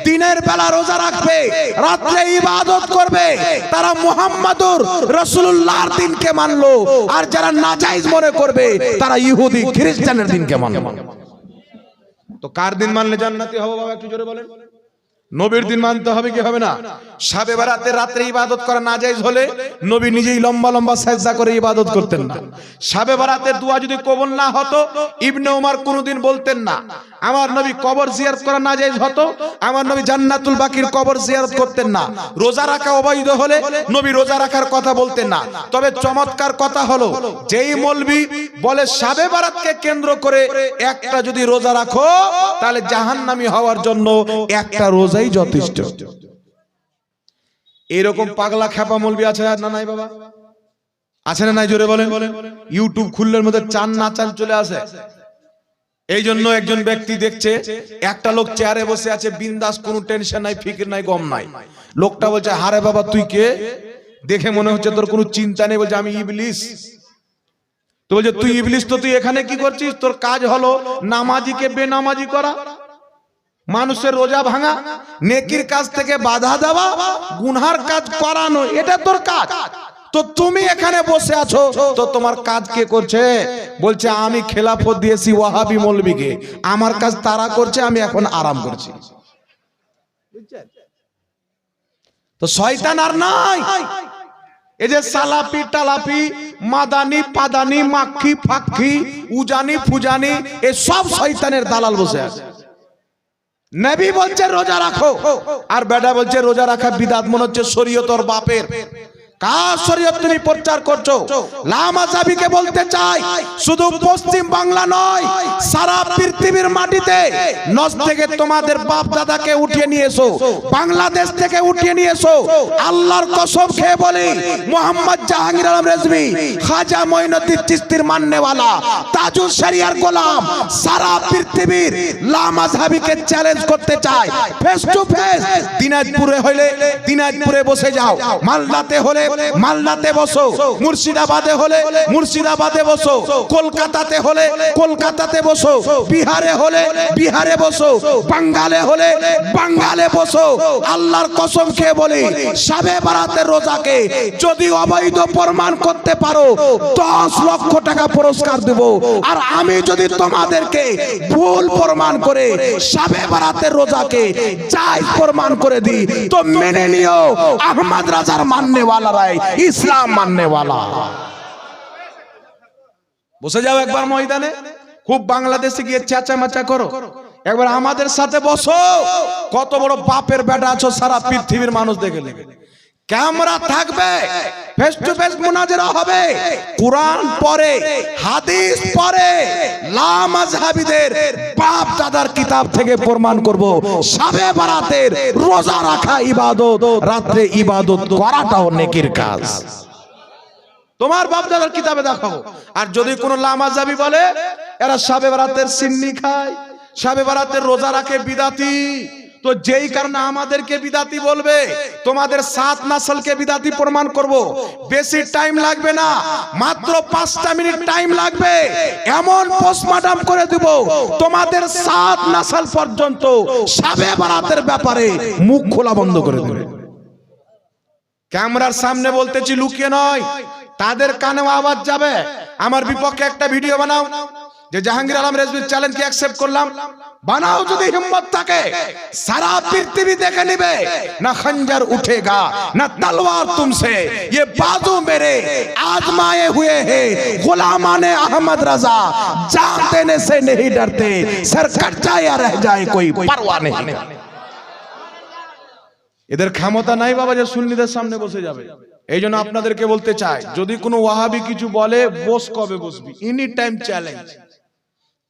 S3: দিনের বেলা রোজা রাখবে, রাতে ইবাদত করবে, তারা মুহাম্মাদুর রাসূলুল্লাহর দ্বীনকে মানলো। আর যারা নাজায়েজ মনে করবে তারা ইহুদি খ্রিস্টানের দ্বীনকে মানলো। তো কার দিন মানলে জান্নাতি হবে বাবা একটু জোরে বলেন? নবীর দিন মানতে হবে কি হবে না? শবে বরাতে রাতে ইবাদত করা নাজায়েজ হলে নবী নিজেই লম্বা লম্বা সিজদা করে ইবাদত করতেন না। শবে বরাতের দোয়া যদি কবুল না হতো ইবনে ওমর কোনোদিন বলতেন না আমার নবী কবর জিয়ারত করা নাজায়েজ হতো, আমার নবী জান্নাতুল বাকির কবর জিয়ারত করতেন না। রোজা রাখা অবৈধ হলে নবী রোজা রাখার কথা বলতেন না। তবে চমৎকার কথা হলো যেই মৌলবি বলে শবে বরাতকে কেন্দ্র করে একটা যদি রোজা রাখো তাহলে জাহান্নামী হওয়ার জন্য একটা রোজাই যথেষ্ট। এরকম পাগলা খেপা মৌলবি আছে না নাই বাবা? আছে না নাই জোরে বলেন? ইউটিউব খুললের মধ্যে চান না চান চলে আসে। এই জন্য একজন ব্যক্তি দেখছে একটা লোক চেয়ারে বসে আছে বিন্দাস, কোনো টেনশন নাই, ফিকির নাই, গম নাই। লোকটা বলছে হারে বাবা তুই কে? দেখে মনে হচ্ছে তোর কোনো চিন্তা নেই। বলছে আমি ইবলিস। তো বলছে তুই ইবলিস, তো তুই এখানে কি করছিস? তোর কাজ হলো নামাজিকে বেনামাজি করা, মানুষের রোজা ভাঙা, নেকির কাজ থেকে বাধা দেওয়া, গুনহার কাজ করানো, এটা তোর কাজ। তো তুমি এখানে বসে আছো, তো তোমার কাজ কে করছে? বলছে আমি খেলাফত দিয়েছি ওয়াহাবি মৌলবীকে, আমার কাজ তারা করছে, আমি এখন আরাম করছি। তো শয়তান আর নাই। এই যে সালাফি টালাফি মাদানি পাদানি মাক্ষি ফাক্ষি উজানি ফুজানি এ সব শয়তানের দালাল বসে আছে। নবী বলছে রোজা রাখো, আর বেটা বলছে রোজা রাখা বিদআত, মনে হচ্ছে শরীয়ত ওর বাপের। কার শরীয়ত তুমি প্রচার করছো? লামাযাবিকে বলতে চাই শুধু পশ্চিম বাংলা নয়, সারা পৃথিবীর মাটিতে নজ থেকে তোমাদের বাপ দাদাকে উঠিয়ে নিয়ে এসো, বাংলাদেশ থেকে উঠিয়ে নিয়ে এসো। আল্লাহর কসম খেয়ে বলি মোহাম্মদ জাহাঙ্গীর আলম রেজভী, খাজা মঈনুদ্দিন চিশতির মাননেওয়ালা, তাজুল শরিয়ার গোলাম, সারা পৃথিবীর লামাযাবিকে চ্যালেঞ্জ করতে চাই ফেস টু ফেস। দিনাজপুরে হলে দিনাজপুরে বসে যাও, মালদাতে হলে মালদাতে বসো, মুর্শিদাবাদে হলে মুর্শিদাবাদে বসো, কলকাতাতে হলে কলকাতাতে বসো, বিহারে হলে বিহারে বসো, বাঙ্গালে হলে বাঙ্গালে বসো। আল্লাহর কসম খেয়ে বলি, শাবে বারাতের রোজাকে যদি অবৈধ প্রমাণ করতে পারো 10 লক্ষ টাকা পুরস্কার দেব। আর আমি যদি তোমাদেরকে ভুল প্রমাণ করে শাবে বারাতের রোজাকে জায়েজ প্রমাণ করে দিই তো মেনে নিও, আহমদ রাজার মাননে ওয়ালারাই ইসলাম মাননে ওয়ালা। বসে যাও একবার ময়দানে, খুব বাংলাদেশে গিয়ে চেঁচামেচা করো, একবার আমাদের সাথে বসো। কত বড় বাপের বেটা আছো, সারা পৃথিবীর মানুষ দেখে নেবে। ক্যামেরা থাকবে, ফেস টু ফেস মুনাজারা হবে, কোরআন পড়ে, হাদিস পড়ে, লা মাযহাবিদের বাপ দাদার কিতাব থেকে প্রমাণ করব শাবে বারাতের রোজা রাখা ইবাদত, রাতে ইবাদত করাটাও নেকির কাজ। তোমার বাপ দাদার কিতাবে দেখাবো। আর যদি কোনো লা মাযহাবি বলে এরা শাবে বারাতের সিন্নি খায়, শাবে বারাতের রোজা রাখে, বিদাতি, তো যেই কারণে আমাদেরকে বিদাতি বলবে, তোমাদের 7 নাসলকে বিদাতি প্রমাণ করব। বেশি টাইম লাগবে না, মাত্র 5টা মিনিট টাইম লাগবে। এমন পোস্টমর্টম করে দেব তোমাদের 7 নাসল পর্যন্ত শাবে বারাতের ব্যাপারে মুখ খোলা বন্ধ করে দেবে। ক্যামেরার সামনে বলতেছি, লুকিয়ে নয়, তাদের কানেও আওয়াজ যাবে। আমার বিপক্ষে একটা ভিডিও বানাও, যে জাহাঙ্গীর আলম রেজভির চ্যালেঞ্জকে অ্যাকসেপ্ট করলাম, বানাও যদি হিম্মত থাকে। সারা পৃথিবী দেখে নিবে, না খঞ্জর উঠেগা না তলवार तुमसे, ये बाजू मेरे आजमाए हुए हैं, गुलामाने अहमद रजा जान देने से नहीं डरते, सर कट जाए या रह जाए कोई परवाह नहीं। এদের ক্ষমতা নাই বাবা যে সুন্নিদের সামনে বসে যাবে। এই জন্য আপনাদেরকে বলতে চাই, যদি কোনো ওয়াহাবি কিছু বলে, বস কবে বসবি, any time challenge,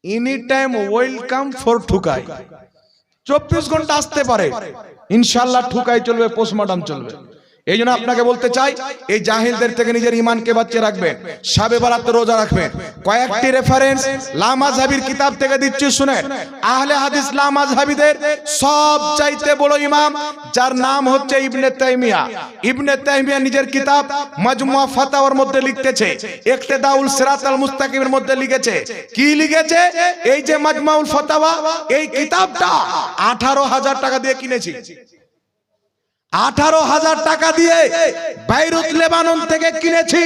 S3: any time welcome for ঠুকাই। 24 ঘন্টা আসতে পারে, ইনশাআল্লাহ ঠুকাই চলবে, পোস্টমর্টম চলবে। এই জন্য আপনাকে বলতে চাই, এই জাহিলদের থেকে নিজের ঈমানকে বাঁচিয়ে রাখবেন, শাবে বারাতের রোজা রাখবেন। কয়েকটি রেফারেন্স লা মাযহাবির কিতাব থেকে দিচ্ছি, শুনেন। আহলে হাদিস লা মাযহাবিদের সবচাইতে বড় ইমাম, যার নাম হচ্ছে ইবনে তাইমিয়া। ইবনে তাইমিয়া নিজের কিতাব মাজমুআ ফাতাওয়ার মধ্যে লিখতেছে, ইকতিদাউল সিরাতাল মুস্তাকিমের মধ্যে লিখেছে, কি লিখেছে? এই যে মাজমুআল ফাতাওয়া, এই কিতাবটা 18,000 টাকা দিয়ে কিনেছি। 18,000 টাকা দিয়ে বাইরুত লেবানন থেকে কিনেছি।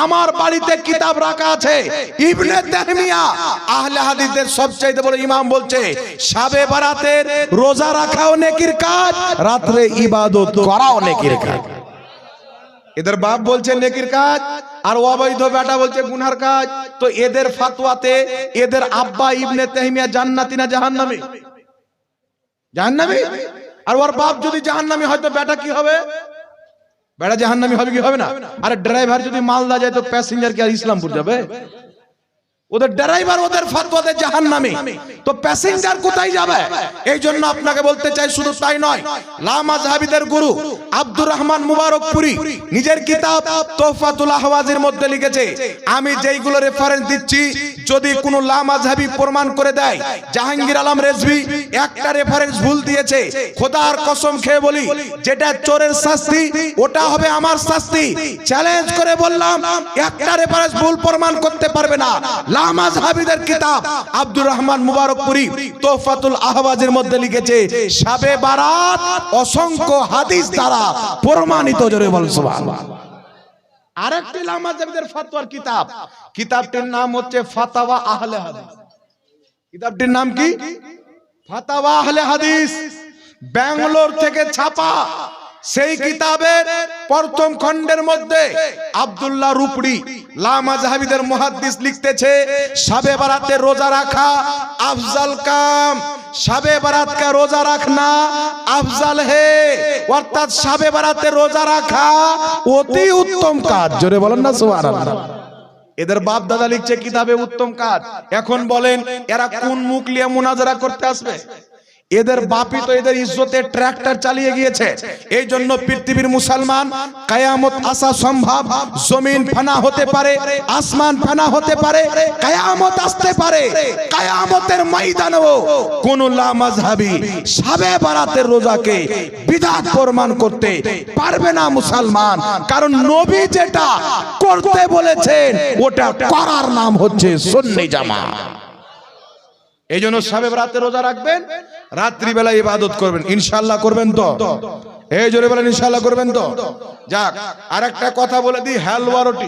S3: আমার বাড়িতে কিতাব রাখা আছে। ইবনে তাইমিয়া আহলে হাদিসদের সবচেয়ে বড় ইমাম বলছে, শাবে বারাতের রোজা রাখাও নেকির কাজ, রাতে ইবাদত করাও নেকির কাজ। এদের বাপ বলছে নেকির কাজ, আর অবৈধ বেটা বলছে গুনার কাজ। তো এদের ফতোয়াতে এদের আব্বা ইবনে তাইমিয়া জান্নাতি না জাহান্নামী? জাহান্নামী। আর ওর বাপ যদি জাহান্নামী হয় তো বেটা কি হবে? বেটা জাহান্নামী হবে কি হবে না? আরে ড্রাইভার যদি মালদা যায় তো প্যাসেঞ্জার কি আর ইসলামপুর যাবে? ওদের ড্রাইভার ওদের ফতোয়াতে জাহান্নামী, তো প্যাসেঞ্জার কোথায় যাবে? এই জন্য আপনাকে বলতে চাই, শুধু তাই নয়, লা মাযহাবিদের গুরু আব্দুর রহমান মুবারকপুরি নিজের কিতাব তোহফাতুল আহওয়াজের মধ্যে লিখেছে, আমি যেইগুলো রেফারেন্স দিচ্ছি যদি কোনো লা মাযহাবি প্রমাণ করে দেয় জাহাঙ্গীর আলম রেজভি একটা রেফারেন্স ভুল দিয়েছে, খোদার কসম খেয়ে বলি, যেটা চোরের শাস্তি ওটা হবে আমার শাস্তি। চ্যালেঞ্জ করে বললাম, একটা রেফারেন্স ভুল প্রমাণ করতে পারবে না। লা মাযহাবিদের কিতাব আব্দুর রহমান মুবারকপুরি তোহফাতুল আহওয়াজের মধ্যে লিখেছে, শাবে বারাত অসংখ্য হাদিস দ্বারা প্রমাণিত। জোরে বল সুবহানাল্লাহ। আরেকটি লা মাযহাবিদের ফতোয়ার কিতাব, কিতাবটির নাম হচ্ছে ফাতাওয়া আহলে হাদিস। কিতাবটির নাম কি? ফাতাওয়া আহলে হাদিস, ব্যাঙ্গালোর থেকে ছাপা। সেই কিতাবের প্রথম খণ্ডের মধ্যে আব্দুল্লাহ রুপড়ি লা মাযহাবিদের মুহাদ্দিস লিখতেছে, শাবে বারাতে রোজা রাখা আফজাল কাম, শাবে বারাত কা রোজা রাখনা আফজাল হে, অর্থাৎ শাবে বারাতে রোজা রাখা অতি উত্তম কাজ। জোরে বলেন না সুবহানাল্লাহ। এদের বাপ দাদা লিখছে কিতাবে উত্তম কাজ। এখন বলেন এরা কোন মুখ নিয়ে মুনাজারা করতে আসবে? এদের বাপি তো এদের ইজ্জতে ট্রাক্টর চালিয়ে গিয়েছে। এই জন্য পৃথিবীর মুসলমান কিয়ামত আসা সম্ভব, জমিন ফানা হতে পারে, আসমান ফানা হতে পারে, কিয়ামত আসতে পারে। কিয়ামতের ময়দানেও কোন লা মাযহাবি শাবে বারাতের রোজাকে বিদআত প্রমাণ করতে পারবে না মুসলমান, কারণ নবী যেটা করতে বলেছেন ওটা করার নাম হচ্ছে সুন্নি জামাত। এই জন্য শাবে বারাতে রোজা রাখবেন, রাত্রিবেলা ইবাদত করবেন, ইনশাআল্লাহ করবেন তো? এই জোরে বলেন ইনশাআল্লাহ করবেন তো? যাক, আর একটা কথা বলে দিই, হালুয়া রুটি